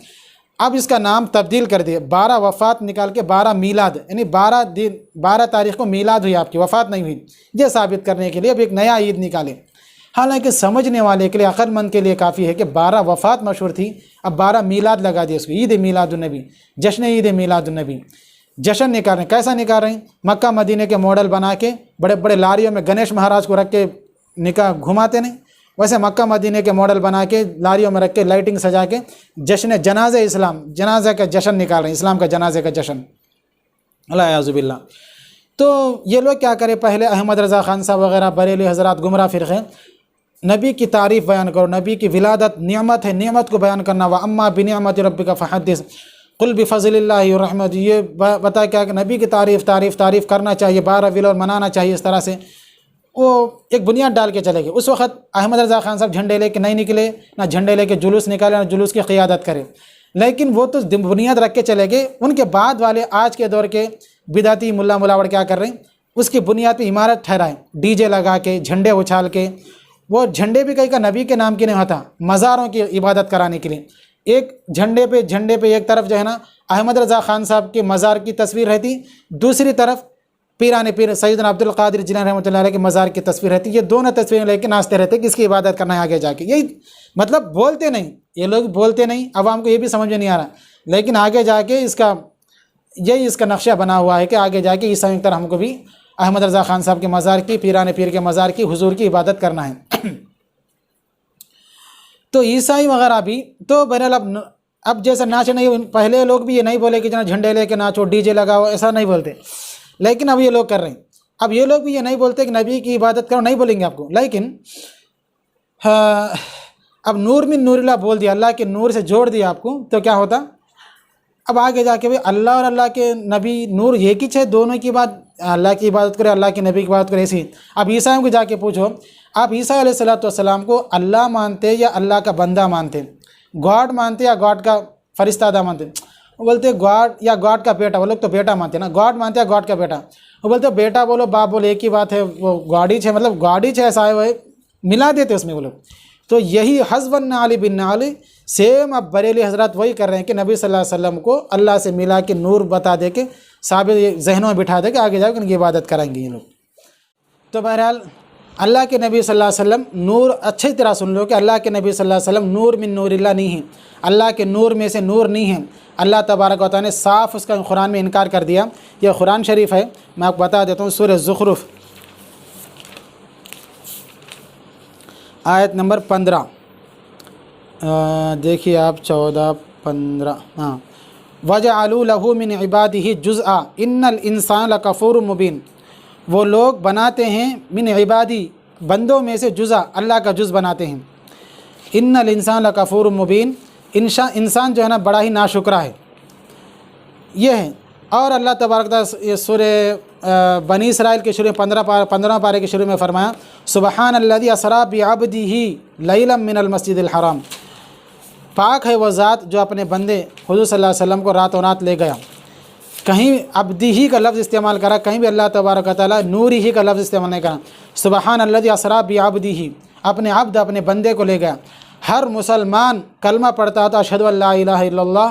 اب اس کا نام تبدیل کر دیے، 12 وفات نکال کے 12 میلاد، یعنی 12 تاریخ کو میلاد ہوئی، آپ کی وفات نہیں ہوئی، یہ ثابت کرنے کے لیے اب ایک نیا عید نکالے۔ حالانکہ سمجھنے والے کے لیے، عقل مند کے لیے کافی ہے کہ 12 وفات مشہور تھی، اب 12 میلاد لگا دیا اس کو، عید میلاد النبی، جشن عید میلاد النبی، جشن نکال رہے ہیں۔ کیسا نکال رہے ہیں؟ مکہ مدینہ کے ماڈل بنا کے بڑے بڑے لاریوں میں گنیش مہاراج کو رکھ کے نکاح گھماتے نہیں، ویسے مکہ مدینہ کے ماڈل بنا کے لاریوں میں رکھ کے لائٹنگ سجا کے جشن جنازہ اسلام، جنازہ کا جشن نکال رہے ہیں، اسلام کا جنازے کا جشن، اللہ اعوذ باللہ۔ تو یہ لوگ کیا کرے، پہلے احمد رضا خان صاحب وغیرہ بریلی حضرات گمراہ فرقے، نبی کی تعریف بیان کرو، نبی کی ولادت نعمت ہے، نعمت کو بیان کرنا، وَأَمَّا بِنِعْمَةِ رَبِّكَ فَحَدِّثْ قُلْ بِفَضْلِ اللَّهِ وَرَحْمَتِهِ، یہ بتا کیا کہ نبی کی تعریف کرنا چاہیے، 12 ولادت منانا چاہیے، اس طرح سے وہ ایک بنیاد ڈال کے چلے گئے۔ اس وقت احمد رضا خان صاحب جھنڈے لے کے نہیں نکلے، نہ جھنڈے لے کے جلوس نکالے، نہ جلوس کی قیادت کرے، لیکن وہ تو بنیاد رکھ کے چلے گئے۔ ان کے بعد والے آج کے دور کے بدعتی ملا ملاوڑ کیا کر رہے ہیں، اس کی بنیاد پہ عمارت ٹھہرائیں، ڈی جے لگا کے، جھنڈے اچھال کے، وہ جھنڈے بھی کہیں کا نبی کے نام کی نہیں ہوتا، مزاروں کی عبادت کرانے کے لیے۔ ایک جھنڈے پہ ایک طرف جو ہے نا احمد رضا خان صاحب کے مزار کی تصویر رہتی، دوسری طرف پیران پیر سیدنا عبد القادر جیلانی رحمۃ اللہ علیہ کے مزار کی تصویر رہتی۔ یہ دونوں تصویریں لے کے ناچتے رہتے کہ اس کی عبادت کرنا ہے آگے جا کے۔ یہی مطلب بولتے نہیں، یہ لوگ بولتے نہیں، عوام کو یہ بھی سمجھ میں نہیں آ رہا، لیکن آگے جا کے اس کا نقشہ بنا ہوا ہے کہ آگے جا کے عیسائیوں کی طرح ہم کو بھی احمد رضا خان صاحب کے مزار کی، پیران پیر کے مزار کی، حضور کی عبادت کرنا ہے۔ تو عیسائی وغیرہ بھی تو بہرحال اب جیسا ناچ نہیں، پہلے لوگ بھی یہ نہیں بولے کہ جناب جھنڈے لے کے ناچو، ڈی جے لگاؤ، ایسا نہیں بولتے، لیکن اب یہ لوگ کر رہے ہیں۔ اب یہ لوگ بھی یہ نہیں بولتے کہ نبی کی عبادت کرو، نہیں بولیں گے آپ کو، لیکن اب نور من نور اللہ بول دیا، اللہ کے نور سے جوڑ دیا آپ کو، تو کیا ہوتا، اب آگے جا کے بھی اللہ اور اللہ کے نبی نور ایک ہی ہے، دونوں کی بات، اللہ کی عبادت کرے، اللہ کے نبی کی عبادت کرے، ایسی۔ اب عیسائیوں کو جا کے پوچھو، آپ عیسیٰ علیہ السلام کو اللہ مانتے یا اللہ کا بندہ مانتے، گاڈ مانتے یا گاڈ کا فرشتہ مانتے؟ وہ بولتے گاڈ یا گاڈ کا بیٹا، وہ لوگ تو بیٹا مانتے نا، گاڈ مانتے یا گاڈ کا بیٹا؟ وہ بولتے بیٹا بولو باپ بولو ایک ہی بات ہے، وہ گاڈی ہے، مطلب گاڈی ہے، ایسا ہے وہ ملا دیتے اس میں وہ لوگ۔ تو یہی حزب النعل بالنعل، سیم اب بریلی حضرات وہی کر رہے ہیں کہ نبی صلی اللہ علیہ وسلم کو اللہ سے ملا کے نور بتا دے کے ثابت ذہنوں میں بٹھا دے کہ آگے جا کے ان کی عبادت کریں گے یہ لوگ۔ تو بہرحال اللہ کے نبی صلی اللہ علیہ وسلم نور، اچھی طرح سن لو کہ اللہ کے نبی صلی اللہ علیہ وسلم نور من نور اللہ نہیں ہیں، اللہ کے نور میں سے نور نہیں ہیں۔ اللہ تبارک و تعالیٰ نے صاف اس کا قرآن میں انکار کر دیا۔ یہ قرآن شریف ہے، میں آپ کو بتا دیتا ہوں، سورہ زخرف آیت نمبر 15، دیکھیے آپ 14-15، ہاں، وَجَعَلُوا لَهُ مِنْ عِبَادِهِ جُزْءًا إِنَّ الْإِنسَانَ لَكَفُورٌ مُبِينٌ، وہ لوگ بناتے ہیں من عبادی، بندوں میں سے جزء، اللہ کا جز بناتے ہیں۔ ان الانسان لکفور مبین، انسان جو ہے نا بڑا ہی ناشکرا ہے، یہ ہے۔ اور اللہ تبارک تعالیٰ یہ سورہ بنی اسرائیل کے شروع 15 پارے کے شروع میں فرمایا، سبحان الذی اسریٰ بعبدہ لیلا من المسجد الحرام، پاک ہے وہ ذات جو اپنے بندے حضور صلی اللہ علیہ وسلم کو راتوں رات لے گیا۔ کہیں عبدی ہی کا لفظ استعمال کرا، کہیں بھی اللہ تبارک و تعالیٰ نوری ہی کا لفظ استعمال نہیں کرا۔ سبحان الذی اسریٰ بعبدہ، اپنے عبد اپنے بندے کو لے گیا۔ ہر مسلمان کلمہ پڑھتا تھا اشہد ان لا الہ الا اللہ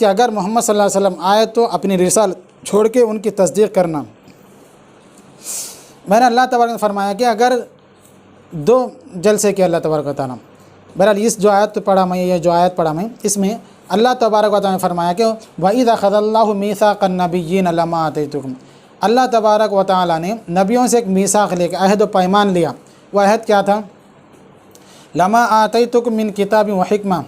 کہ اگر محمد صلی اللہ علیہ وسلم آئے تو اپنی رسالت چھوڑ کے ان کی تصدیق کرنا۔ میں نے اللہ تبارک نے فرمایا کہ اگر 2 جلسے کے اللہ تبارک و تعالیٰ، بہرحال اس جو آیت پڑھا میں، یہ جو آیت پڑھا میں، اس میں اللہ تبارک و تعالیٰ نے فرمایا کہ وَإِذَا أَخَذَ اللَّهُ مِيثَاقَ النَّبِيِّينَ لَمَا آتَيْتُكُمْ، اللہ تبارک و تعالیٰ نے نبیوں سے ایک میثاق لے کے عہد و پیمان لیا۔ وہ عہد کیا تھا؟ لَمَا آتَيْتُكُمْ مِنْ كِتَابٍ وَحِکْمَةٍ،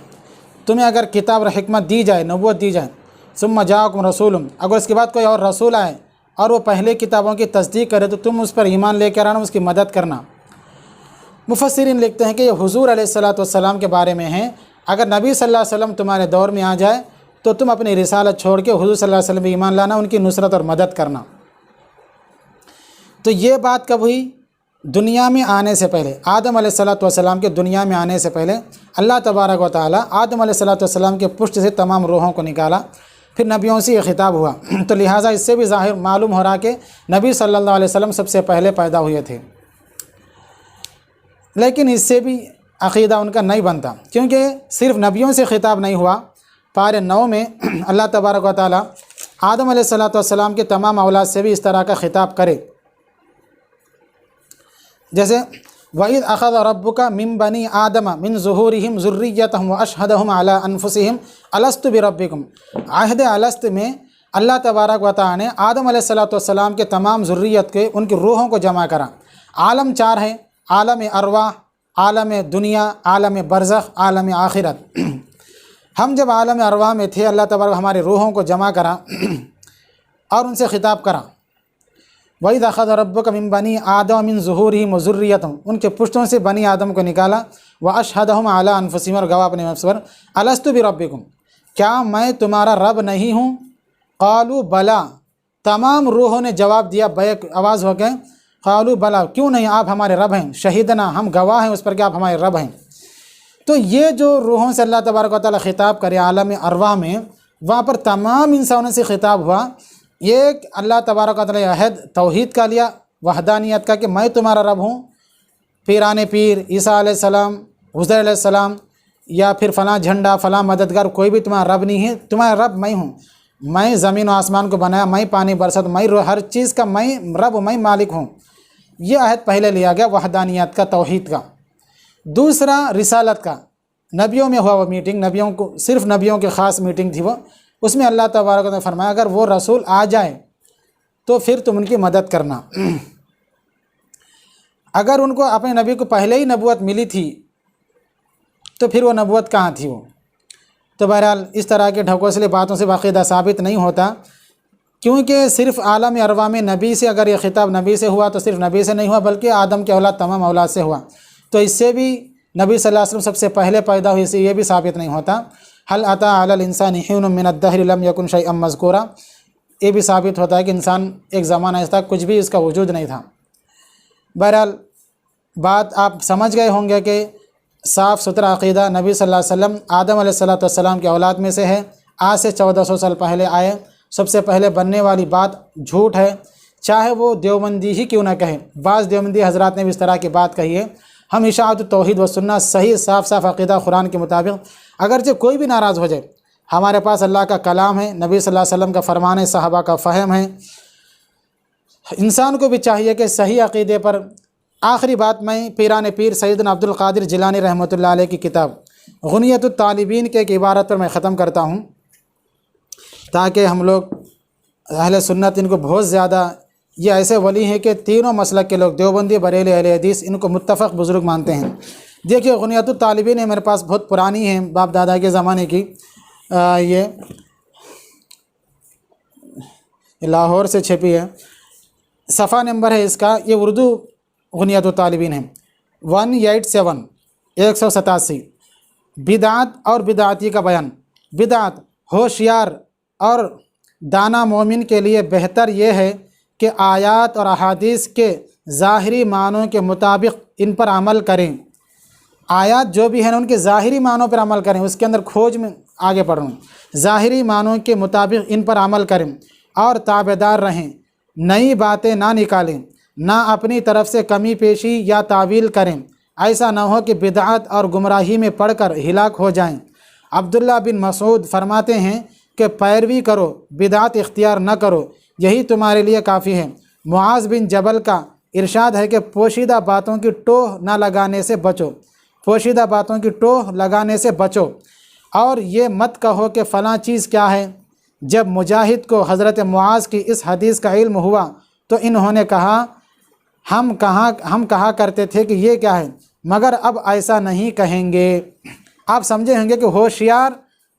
تمہیں اگر کتاب اور حکمت دی جائے، نبوت دی جائے، ثُمَّ جَاءَكُمْ رَسُولٌ، اگر اس کے بعد کوئی اور رسول آئے اور وہ پہلے کتابوں کی تصدیق کرے تو تم اس پر ایمان لے کر آنا، اس کی مدد کرنا۔ مفسرین لکھتے ہیں کہ یہ حضور علیہ السلام کے بارے میں ہیں، اگر نبی صلی اللہ علیہ وسلم تمہارے دور میں آ جائے تو تم اپنی رسالت چھوڑ کے حضور صلی اللہ علیہ وسلم ایمان لانا، ان کی نصرت اور مدد کرنا۔ تو یہ بات کب ہوئی؟ دنیا میں آنے سے پہلے، آدم علیہ السلام کے دنیا میں آنے سے پہلے اللہ تبارک و تعالیٰ آدم علیہ السلام کے پشت سے تمام روحوں کو نکالا، پھر نبیوں سے یہ خطاب ہوا۔ تو لہٰذا اس سے بھی ظاہر معلوم ہو رہا کہ نبی صلی اللہ علیہ وسلم سب سے پہلے پیدا ہوئے تھے، لیکن اس سے بھی عقیدہ ان کا نہیں بنتا، کیونکہ صرف نبیوں سے خطاب نہیں ہوا۔ پارے 9 میں اللہ تبارک و تعالیٰ آدم علیہ السلام کے تمام اولاد سے بھی اس طرح کا خطاب کرے، جیسے وَإِذْ أَخَذَ رَبُّكَ مِن بَنِي آدَمَ مِن ظُهُورِهِمْ ذُرِّيَّتَهُمْ وَأَشْهَدَهُمْ عَلَىٰ أَنفُسِهِمْ أَلَسْتُ بِرَبِّكُمْ، عہد الست میں اللہ تبارک و تعالیٰ نے آدم علیہ السلام کے تمام ذریت کے ان کی روحوں کو جمع کرا۔ عالم 4 ہیں، عالم ارواح، عالم دنیا، عالم برزخ، عالم آخرت۔ ہم جب عالم ارواح میں تھے، اللہ تبارک ہماری روحوں کو جمع کرا اور ان سے خطاب کرا، وَإِذْ أَخَذَ رَبُّكَ مِن بَنِي آدَمَ مِن ظُهُورِهِمْ وَذُرِّيَّتَهُمْ، ان کے پشتوں سے بنی آدم کو نکالا، وَأَشْهَدَهُمْ عَلَىٰ أَنفُسِهِمْ، اور گواہ اپنے نفس پر، أَلَسْتُ بِرَبِّكُمْ، کیا میں تمہارا رب نہیں ہوں؟ قالوا بلا، تمام روحوں نے جواب دیا بیک آواز ہو کے، قالوا بلا، کیوں نہیں، آپ ہمارے رب ہیں، شہیدنا، ہم گواہ ہیں اس پر کہ آپ ہمارے رب ہیں۔ تو یہ جو روحوں سے اللہ تبارک و تعالیٰ خطاب کرے عالم ارواح میں، وہاں پر تمام انسانوں سے خطاب ہوا۔ ایک اللہ تبارک و تعالیٰ عہد توحید کا لیا، وحدانیت کا، کہ میں تمہارا رب ہوں۔ پیران پیر، عیسیٰ علیہ السلام، حضیر علیہ السلام، یا پھر فلاں جھنڈا، فلاں مددگار، کوئی بھی تمہارا رب نہیں ہے، تمہارا رب میں ہوں، میں زمین و آسمان کو بنایا، میں پانی برسات، میں ہر چیز کا میں رب، میں مالک ہوں۔ یہ عہد پہلے لیا گیا وحدانیت کا، توحید کا۔ دوسرا رسالت کا، نبیوں میں ہوا وہ میٹنگ، نبیوں کو، صرف نبیوں کی خاص میٹنگ تھی وہ، اس میں اللہ تبارک نے فرمایا اگر وہ رسول آ جائے تو پھر تم ان کی مدد کرنا۔ اگر ان کو اپنے نبی کو پہلے ہی نبوت ملی تھی تو پھر وہ نبوت کہاں تھی وہ؟ تو بہرحال اس طرح کے ڈھکوسلے باتوں سے عقیدہ ثابت نہیں ہوتا، کیونکہ صرف عالم ارواح میں نبی سے، اگر یہ خطاب نبی سے ہوا تو صرف نبی سے نہیں ہوا بلکہ آدم کے اولاد تمام اولاد سے ہوا، تو اس سے بھی نبی صلی اللہ علیہ وسلم سب سے پہلے پیدا ہوئی، سے یہ بھی ثابت نہیں ہوتا۔ هل اتى على الانسان حين من الدهر لم يكن شيئا مذكورا، یہ بھی ثابت ہوتا ہے کہ انسان ایک زمانہ ایسا تھا کچھ بھی اس کا وجود نہیں تھا۔ بہرحال بات آپ سمجھ گئے ہوں گے کہ صاف ستھرا عقیدہ نبی صلی اللہ علیہ وسلم آدم علیہ السلام کے اولاد میں سے ہے، آج سے 1400 سال پہلے آئے، سب سے پہلے بننے والی بات جھوٹ ہے، چاہے وہ دیوبندی ہی کیوں نہ کہے۔ بعض دیوبندی حضرات نے بھی اس طرح کی بات کہی ہے۔ ہم اشاعت توحید و سنت، صحیح صاف عقیدہ قرآن کے مطابق، اگرچہ کوئی بھی ناراض ہو جائے، ہمارے پاس اللہ کا کلام ہے، نبی صلی اللہ علیہ وسلم کا فرمان ہے، صحابہ کا فہم ہے۔ انسان کو بھی چاہیے کہ صحیح عقیدے پر۔ آخری بات میں پیران پیر سیدنا عبد القادر جیلانی رحمۃ اللہ علیہ کی کتاب غنیۃ الطالبین کے ایک عبارت پر میں ختم کرتا ہوں، تاکہ ہم لوگ اہل سنت ان کو بہت زیادہ، یہ ایسے ولی ہیں کہ تینوں مسلک کے لوگ، دیوبندی، بریلی، اہل حدیث، ان کو متفق بزرگ مانتے ہیں۔ دیکھیے غنیۃ الطالبین ہے، میرے پاس بہت پرانی ہے، باپ دادا کے زمانے کی، یہ لاہور سے چھپی ہے، صفحہ نمبر ہے اس کا، یہ اردو غنیۃ الطالبین ہے 187 187۔ بدعت اور بدعتی کا بیان۔ بدعت، ہوشیار اور دانا مومن کے لیے بہتر یہ ہے کہ آیات اور احادیث کے ظاہری معنوں کے مطابق ان پر عمل کریں۔ آیات جو بھی ہیں ان کے ظاہری معنوں پر عمل کریں، اس کے اندر کھوج میں آگے پڑھ رہا ہوں، ظاہری معنوں کے مطابق ان پر عمل کریں اور تابعدار رہیں، نئی باتیں نہ نکالیں، نہ اپنی طرف سے کمی پیشی یا تعویل کریں، ایسا نہ ہو کہ بدعت اور گمراہی میں پڑھ کر ہلاک ہو جائیں۔ عبداللہ بن مسعود فرماتے ہیں کہ پیروی کرو، بدعت اختیار نہ کرو، یہی تمہارے لیے کافی ہے۔ معاذ بن جبل کا ارشاد ہے کہ پوشیدہ باتوں کی ٹوہ نہ لگانے سے بچو، پوشیدہ باتوں کی ٹوہ لگانے سے بچو، اور یہ مت کہو کہ فلاں چیز کیا ہے۔ جب مجاہد کو حضرت معاذ کی اس حدیث کا علم ہوا تو انہوں نے کہا ہم کہا کرتے تھے کہ یہ کیا ہے، مگر اب ایسا نہیں کہیں گے۔ آپ سمجھے ہوں گے کہ ہوشیار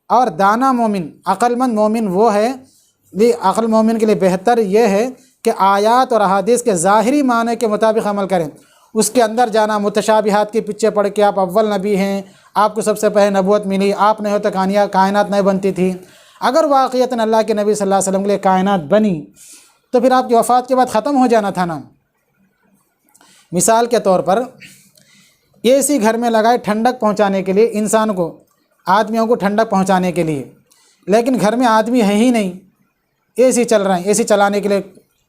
اور دانا مومن، عقل مند مومن وہ ہے، عقل مومن کے لیے بہتر یہ ہے کہ آیات اور احادیث کے ظاہری معنی کے مطابق عمل کریں۔ اس کے اندر جانا، متشابہات کے پیچھے پڑھ کے آپ اول نبی ہیں، آپ کو سب سے پہلے نبوت ملی، آپ نہیں ہوتا کائنات نہیں بنتی تھی۔ اگر واقعتاً اللہ کے نبی صلی اللہ علیہ وسلم کے لیے کائنات بنی تو پھر آپ کی وفات کے بعد ختم ہو جانا تھا نا۔ مثال کے طور پر اے سی گھر میں لگائے ٹھنڈک پہنچانے کے لیے، انسان کو، آدمیوں کو ٹھنڈک پہنچانے کے لیے، لیکن گھر میں آدمی ہے ہی نہیں، اے سی چل رہے ہیں، اے سی چلانے کے لیے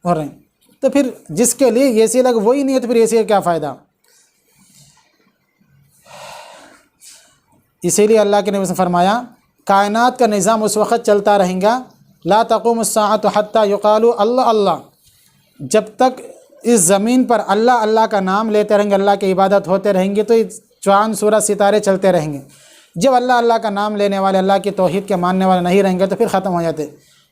ہو رہے ہیں، تو پھر جس کے لیے اے سی لگ وہی نہیں ہے تو پھر اے سی کا کیا فائدہ۔ اسی لیے اللہ کے نبی نے فرمایا کائنات کا نظام اس وقت چلتا رہیں گا، لا تقوم الساعۃ حتی یقال اللہ اللہ، جب تک اس زمین پر اللہ اللہ کا نام لیتے رہیں گے، اللہ کی عبادت ہوتے رہیں گے، تو چاند سورج ستارے چلتے رہیں گے۔ جب اللہ اللہ کا نام لینے والے، اللہ کی توحید کے ماننے والے نہیں رہیں گے تو پھر ختم ہو جاتے۔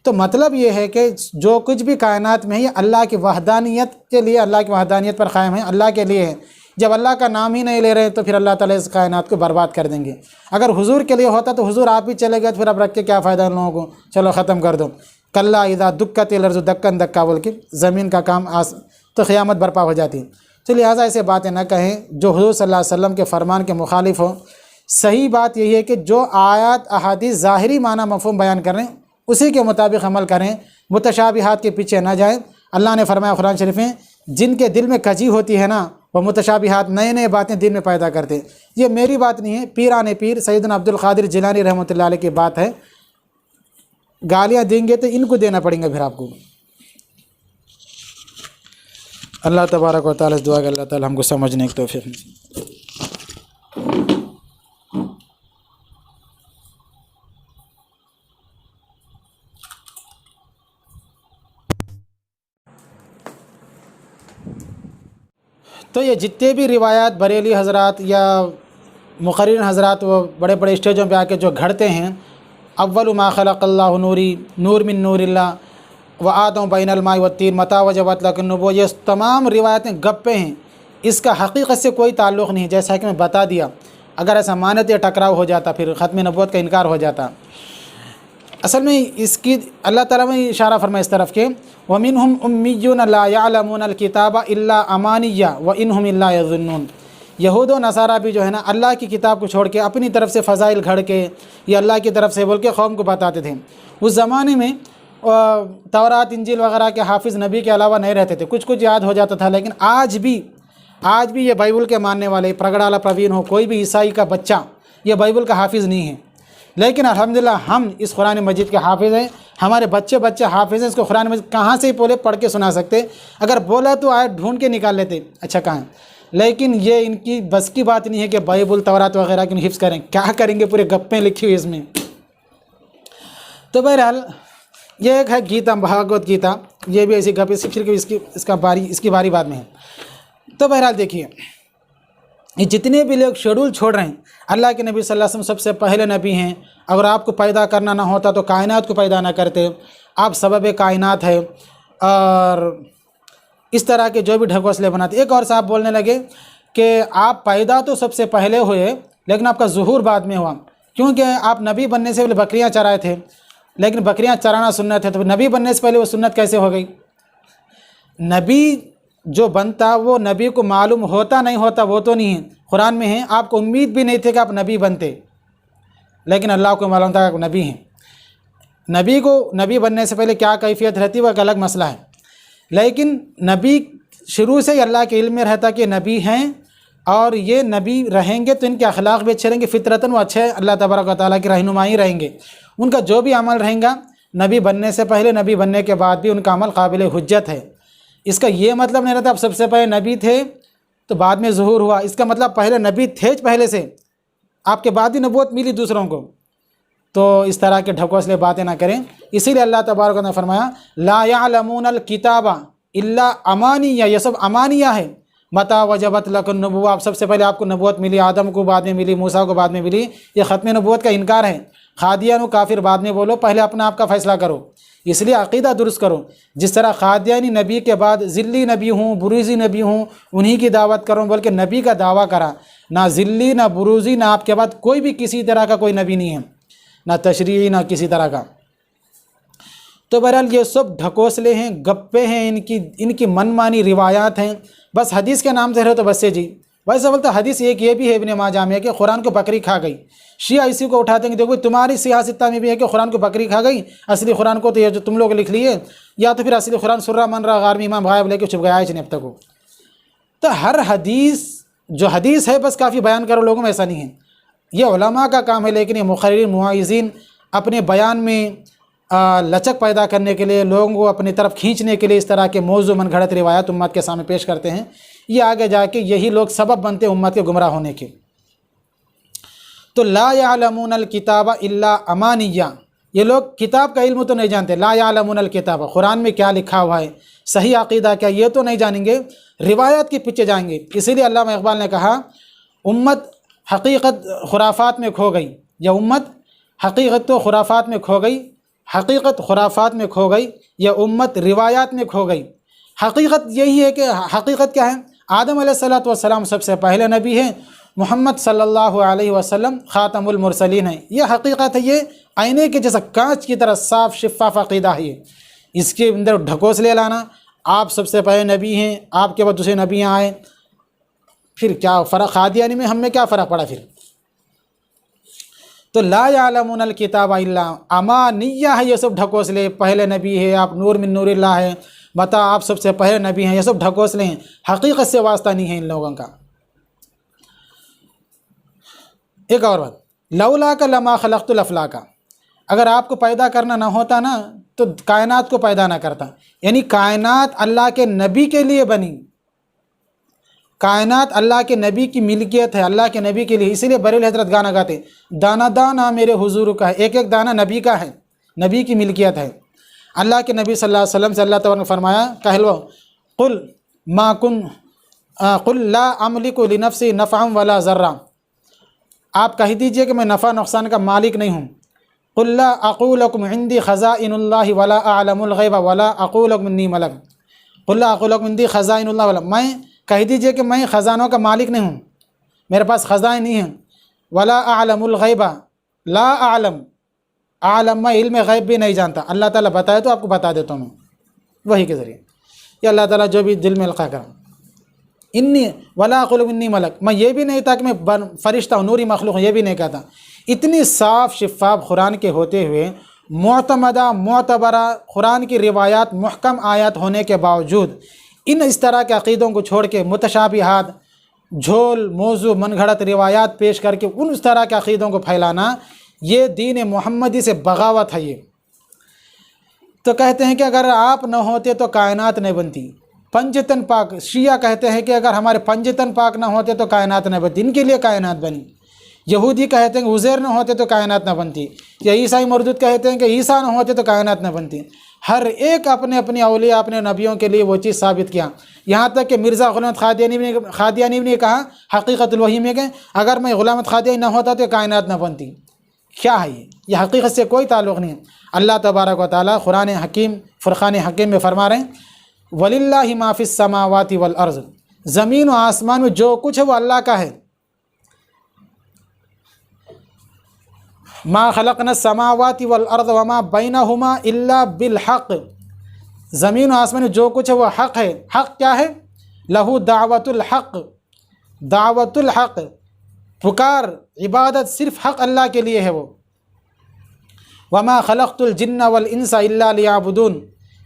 تو مطلب یہ ہے کہ جو کچھ بھی کائنات میں ہے یہ اللہ کی وحدانیت کے لیے، اللہ کی وحدانیت پر قائم ہے، اللہ کے لیے ہے۔ جب اللہ کا نام ہی نہیں لے رہے تو پھر اللہ تعالیٰ اس کائنات کو برباد کر دیں گے۔ اگر حضور کے لیے ہوتا تو حضور آپ ہی چلے گئے تو پھر اب رکھ کے کیا فائدہ ان لوگوں کو، چلو ختم کر دو۔ کلا اذا دکت الارض دکن دکا بول کے زمین کا کام تو قیامت برپا ہو جاتی ہے۔ تو لہٰذا ایسے باتیں نہ کہیں جو حضور صلی اللہ علیہ وسلم کے فرمان کے مخالف ہو۔ صحیح بات یہی ہے کہ جو آیات احادیث ظاہری معنی مفہوم بیان کر رہے ہیں اسی کے مطابق عمل کریں، متشابہات کے پیچھے نہ جائیں۔ اللہ نے فرمایا قرآن شریف میں جن کے دل میں کجی ہوتی ہے نا وہ متشابہات، نئے باتیں دل میں پیدا کرتے ہیں۔ یہ میری بات نہیں ہے، پیران پیر سیدنا عبد القادر جیلانی رحمۃ اللہ علیہ کی بات ہے۔ گالیاں دیں گے تو ان کو دینا پڑیں گا پھر آپ کو۔ اللہ تبارک و تعالیٰ سے دعا کہ اللہ تعالیٰ ہم کو سمجھنے کی توفیق دے۔ تو یہ جتنے بھی روایات بریلی حضرات یا مقررین حضرات وہ بڑے بڑے اسٹیجوں پہ آ کے جو گھڑتے ہیں، اول ما خلق اللہ نوری، نور من نور اللہ و آدم بین الماء والطین متی وجبت لک النبوۃ، یہ تمام روایتیں گپے ہیں، اس کا حقیقت سے کوئی تعلق نہیں ہے۔ جیسا کہ میں بتا دیا، اگر ایسا مانتے ٹکراؤ ہو جاتا پھر ختم نبوت کا انکار ہو جاتا۔ اصل میں اس کی اللہ تعالیٰ نے اشارہ فرمایا اس طرف کہ وَمِنْهُمْ أُمِّيُّونَ لَا يَعْلَمُونَ الْكِتَابَ إِلَّا أَمَانِيَّ وَإِنْهُمْ إِلَّا يَظُنُّونَ۔ یہود و نصارہ بھی جو ہے نا اللہ کی کتاب کو چھوڑ کے اپنی طرف سے فضائل گھڑ کے یا اللہ کی طرف سے بول کے قوم کو بتاتے تھے۔ اس زمانے میں تورات انجیل وغیرہ کے حافظ نبی کے علاوہ نہیں رہتے تھے، کچھ یاد ہو جاتا تھا، لیکن آج بھی یہ بائبل کے ماننے والے پرگڑالا پروین ہو، کوئی بھی عیسائی کا بچہ یہ بائبل کا حافظ نہیں ہے، لیکن الحمدللہ ہم اس قرآن مجید کے حافظ ہیں، ہمارے بچے حافظ ہیں۔ اس کو قرآن مجید کہاں سے ہی پڑھ کے سنا سکتے، اگر بولا تو آئے ڈھونڈ کے نکال لیتے اچھا کہاں ہے، لیکن یہ ان کی بس کی بات نہیں ہے کہ بائبل تورات وغیرہ کی حفظ کریں، کیا کریں گے، پورے گپیں لکھی ہوئی اس میں۔ تو بہرحال یہ ایک ہے گیتا، بھاگوت گیتا، یہ بھی ایسی گپ، اس کی باری بعد میں ہے۔ تو بہرحال دیکھیے یہ جتنے بھی لوگ شیڈول چھوڑ رہے ہیں، اللہ کے نبی صلی اللہ علیہ وسلم سب سے پہلے نبی ہیں، اگر آپ کو پیدا کرنا نہ ہوتا تو کائنات کو پیدا نہ کرتے، آپ سبب کائنات ہے، اور اس طرح کے جو بھی ڈھکوسلے بناتے۔ ایک اور صاحب بولنے لگے کہ آپ پیدا تو سب سے پہلے ہوئے لیکن آپ کا ظہور بعد میں ہوا، کیونکہ آپ نبی بننے سے پہلے بکریاں چرائے تھے، لیکن بکریاں چرانا سنت ہے، تو نبی بننے سے پہلے وہ سنت کیسے ہو گئی؟ نبی جو بنتا وہ نبی کو معلوم ہوتا نہیں ہوتا وہ تو نہیں ہے، قرآن میں ہے آپ کو امید بھی نہیں تھی کہ آپ نبی بنتے، لیکن اللہ کو معلوم تھا کہ آپ نبی ہیں۔ نبی کو نبی بننے سے پہلے کیا کیفیت رہتی وہ ایک الگ مسئلہ ہے، لیکن نبی شروع سے ہی اللہ کے علم میں رہتا کہ نبی ہیں، اور یہ نبی رہیں گے تو ان کے اخلاق بھی اچھے رہیں گے، فطرتاً وہ اچھے اللہ تبارک و تعالیٰ کی رہنمائی رہیں گے، ان کا جو بھی عمل رہیں گا نبی بننے سے پہلے، نبی بننے کے بعد بھی ان کا عمل قابل حجت ہے۔ اس کا یہ مطلب نہیں رہتا آپ سب سے پہلے نبی تھے تو بعد میں ظہور ہوا، اس کا مطلب پہلے نبی تھے پہلے سے، آپ کے بعد ہی نبوت ملی دوسروں کو، تو اس طرح کے ڈھکوسلے باتیں نہ کریں۔ اسی لیے اللہ تبارک و تعالیٰ نے فرمایا لا یعلمون الکتاب الا امانیہ، یہ سب امانیہ ہے۔ متا وجبت لک النبوہ، سب سے پہلے آپ کو نبوت ملی، آدم کو بعد میں ملی، موسیٰ کو بعد میں ملی، یہ ختم نبوت کا انکار ہے۔ قادیان و کافر بعد میں بولو، پہلے اپنا آپ کا فیصلہ کرو، اس لیے عقیدہ درست کرو۔ جس طرح قادیانی نبی کے بعد ذلی نبی ہوں، بروزی نبی ہوں، انہی کی دعوت کرو، بلکہ نبی کا دعویٰ کرا، نہ ذلی نہ بروزی، نہ آپ کے بعد کوئی بھی کسی طرح کا کوئی نبی نہیں ہے، نہ تشریعی نہ کسی طرح کا۔ تو بہرحال یہ سب ڈھکوسلے ہیں، گپے ہیں، ان کی من مانی روایات ہیں، بس حدیث کے نام سے رہے تو بس سے جی۔ ویسے بولتا حدیث ایک یہ بھی ہے ابن ماجہ میں کہ قرآن کو بکری کھا گئی۔ شیعہ اسی کو اٹھاتے ہیں کہ دیکھو تمہاری سیاستہ میں بھی ہے کہ قرآن کو بکری کھا گئی، اصلی قرآن کو تو یہ جو تم لوگ لکھ لیے، یا تو پھر اصلی قرآن سرہ من رہا غار میں امام غائب لے کے چھپ گیا ہے اب تک ہو۔ تو ہر حدیث جو حدیث ہے بس کافی بیان کرو لوگوں میں، ایسا نہیں ہے، یہ علماء کا کام ہے، لیکن یہ مقررین معاوضین اپنے بیان میں لچک پیدا کرنے کے لیے، لوگوں کو اپنی طرف کھینچنے کے لیے اس طرح کے موضوع من گھڑت روایات امت کے سامنے پیش کرتے ہیں۔ یہ آگے جا کے یہی لوگ سبب بنتے ہیں امت کے گمراہ ہونے کے۔ تو لا یعلمون الکتاب الا امانیہ، یہ لوگ کتاب کا علم تو نہیں جانتے، لا یعلمون الکتاب، قرآن میں کیا لکھا ہوا ہے، صحیح عقیدہ کیا، یہ تو نہیں جانیں گے، روایات کے پیچھے جائیں گے۔ اسی لیے علامہ اقبال نے کہا امت حقیقت خرافات میں کھو گئی، یا امت حقیقت تو خرافات میں کھو گئی، حقیقت خرافات میں کھو گئی، یا امت روایات میں کھو گئی۔ حقیقت یہی ہے کہ حقیقت کیا ہے، آدم علیہ السلام سب سے پہلے نبی ہیں، محمد صلی اللہ علیہ وسلم خاتم المرسلین ہیں، یہ حقیقت ہے، یہ آئینے کے جیسا کانچ کی طرح صاف شفاف عقیدہ ہے۔ اس کے اندر ڈھکوسلے لانا، آپ سب سے پہلے نبی ہیں، آپ کے بعد دوسرے نبی آئے، پھر کیا فرق، قادیانی میں ہم میں کیا فرق پڑا پھر؟ تو لا یعلمون الکتاب الا امانیہ ہے، یہ سب ڈھکوسلے، پہلے نبی ہے، آپ نور من نور اللہ ہے، بتا آپ سب سے پہلے نبی ہیں، یہ سب ڈھکوسلے ہیں، حقیقت سے واسطہ نہیں ہے ان لوگوں کا۔ ایک اور بات، لولا کا لما خلقت الافلاک، اگر آپ کو پیدا کرنا نہ ہوتا نا تو کائنات کو پیدا نہ کرتا، یعنی کائنات اللہ کے نبی کے لیے بنی، کائنات اللہ کے نبی کی ملکیت ہے، اللہ کے نبی کے لیے، اسی لیے بریلوی حضرت گانا گاتے دانا دانا میرے حضور کا ہے، ایک ایک دانہ نبی کا ہے، نبی کی ملکیت ہے۔ اللہ کے نبی صلی اللہ علیہ وسلم سے اللہ تعالیٰ نے فرمایا کہہ لو قل لا املک لنفسی نفعا ولا ضرا، آپ کہہ دیجئے کہ میں نفع نقصان کا مالک نہیں ہوں۔ قل لا اقول لکم عندی خزائن اللہ ولا اعلم الغیب ولا اقول لکم انی ملک، قل لا اقول لکم عندی خزائن اللہ ولا، میں کہہ دیجئے کہ میں خزانوں کا مالک نہیں ہوں، میرے پاس خزائن نہیں ہیں، ولا اعلم الغیب، لا عالم میں علم غیب بھی نہیں جانتا، اللہ تعالیٰ بتائے تو آپ کو بتا دیتا ہوں میں وحی کے ذریعے، یا اللہ تعالیٰ جو بھی دل میں القا کرا۔ انی ولا اقول انی ملک، میں یہ بھی نہیں تھا کہ میں فرشتہ ہوں، نوری مخلوق ہوں، یہ بھی نہیں کہتا۔ اتنی صاف شفاف قرآن کے ہوتے ہوئے، معتمدہ معتبرہ قرآن کی روایات، محکم آیات ہونے کے باوجود اس طرح کے عقیدوں کو چھوڑ کے متشابہات، جھول موضوع من گھڑت روایات پیش کر کے اس طرح کے عقیدوں کو پھیلانا، یہ دین محمدی سے بغاوت ہے۔ یہ تو کہتے ہیں کہ اگر آپ نہ ہوتے تو کائنات نہیں بنتی، پنجتن پاک، شیعہ کہتے ہیں کہ اگر ہمارے پنجتن پاک نہ ہوتے تو کائنات نہ بنتی، ان کے لیے کائنات بنی۔ یہودی کہتے ہیں کہ عزیر نہ ہوتے تو کائنات نہ بنتی، یا عیسائی مردود کہتے ہیں کہ عیسیٰ نہ ہوتے تو کائنات نہ بنتی۔ ہر ایک اپنے اپنی اولیاء، اپنے نبیوں کے لیے وہ چیز ثابت کیا، یہاں تک کہ مرزا غلام احمد قادیانی نے کہا حقیقت الوحی میں کہ اگر میں غلام احمد قادیانی نہ ہوتا تو کائنات نہ بنتی۔ کیا ہے یہ حقیقت سے کوئی تعلق نہیں ہے۔ اللہ تبارک و تعالیٰ قرآن حکیم فرقان حکیم میں فرما رہے ہیں وَلِلَّهِ مَا فِي السَّمَاوَاتِ وَالْأَرْضِ، زمین و آسمان میں جو کچھ ہے وہ اللہ کا ہے۔ مَا خَلَقْنَا السَّمَاوَاتِ وَالْأَرْضَ وَمَا بَيْنَهُمَا إِلَّا بِالْحَقِّ، زمین و آسمان میں جو کچھ ہے وہ حق ہے۔ حق کیا ہے؟ لَهُ دعوت الحق، دعوت الحق، پکار عبادت صرف حق اللہ کے لیے ہے وہ۔ وَمَا خَلَقْتُ الْجِنَّ وَالْإِنسَ إِلَّا لِيَعْبُدُونَ،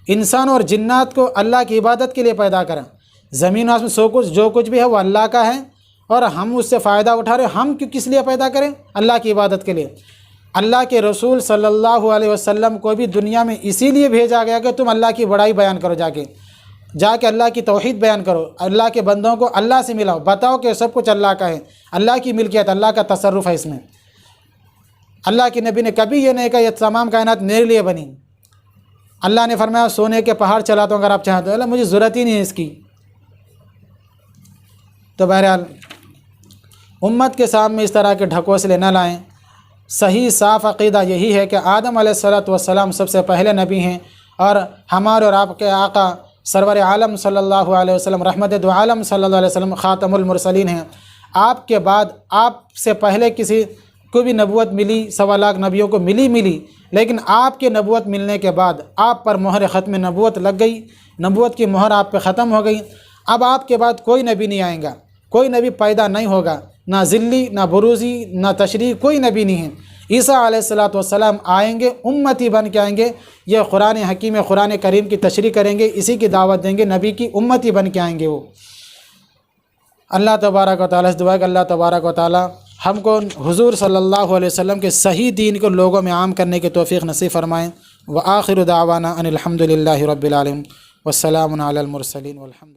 انسان اور جنات کو اللہ کی عبادت کے لیے پیدا کرا۔ زمین و آسمان سو کچھ جو کچھ بھی ہے وہ اللہ کا ہے، اور ہم اس سے فائدہ اٹھا رہے ہیں۔ ہم کس لیے پیدا کریں؟ اللہ کی عبادت کے لیے۔ اللہ کے رسول صلی اللہ علیہ وسلم کو بھی دنیا میں اسی لیے بھیجا گیا کہ تم اللہ کی بڑائی بیان کرو، جا کے اللہ کی توحید بیان کرو، اللہ کے بندوں کو اللہ سے ملاؤ، بتاؤ کہ سب کچھ اللہ کا ہے، اللہ کی ملکیت، اللہ کا تصرف ہے اس میں۔ اللہ کے نبی نے کبھی یہ نہیں کہا یہ تمام کائنات میرے لیے بنی. اللہ نے فرمایا سونے کے پہاڑ چلاتا ہوں اگر آپ چاہیں تو. اللہ مجھے ضرورت ہی نہیں ہے اس کی. تو بہرحال امت کے سامنے اس طرح کے ڈھکوسلے نہ لائیں. صحیح صاف عقیدہ یہی ہے کہ آدم علیہ السلام سب سے پہلے نبی ہیں، اور ہمارے اور آپ کے آقا سرور عالم صلی اللہ علیہ وسلم رحمت دو عالم صلی اللہ علیہ وسلم خاتم المرسلین ہیں. آپ کے بعد آپ سے پہلے کسی کو بھی نبوت ملی، 1.25 لاکھ نبیوں کو ملی، لیکن آپ کے نبوت ملنے کے بعد آپ پر مہر ختم نبوت لگ گئی، نبوت کی مہر آپ پہ ختم ہو گئی. اب آپ کے بعد کوئی نبی نہیں آئیں گا، کوئی نبی پیدا نہیں ہوگا، نہ ذلی نہ بروزی نہ تشریح، کوئی نبی نہیں ہے. عیسیٰ علیہ السلام آئیں گے، امتی بن کے آئیں گے. یہ قرآن حکیم قرآن کریم کی تشریح کریں گے، اسی کی دعوت دیں گے، نبی کی امتی بن کے آئیں گے وہ. اللہ تبارک و تعالیٰ سے دعا ہے کہ اللہ تبارک و تعالیٰ ہم کو حضور صلی اللہ علیہ وسلم کے صحیح دین کو لوگوں میں عام کرنے کی توفیق نصیب فرمائیں. وآخر دعوانا ان الحمد للہ رب العالمین والسلام علی المرسلین والحمد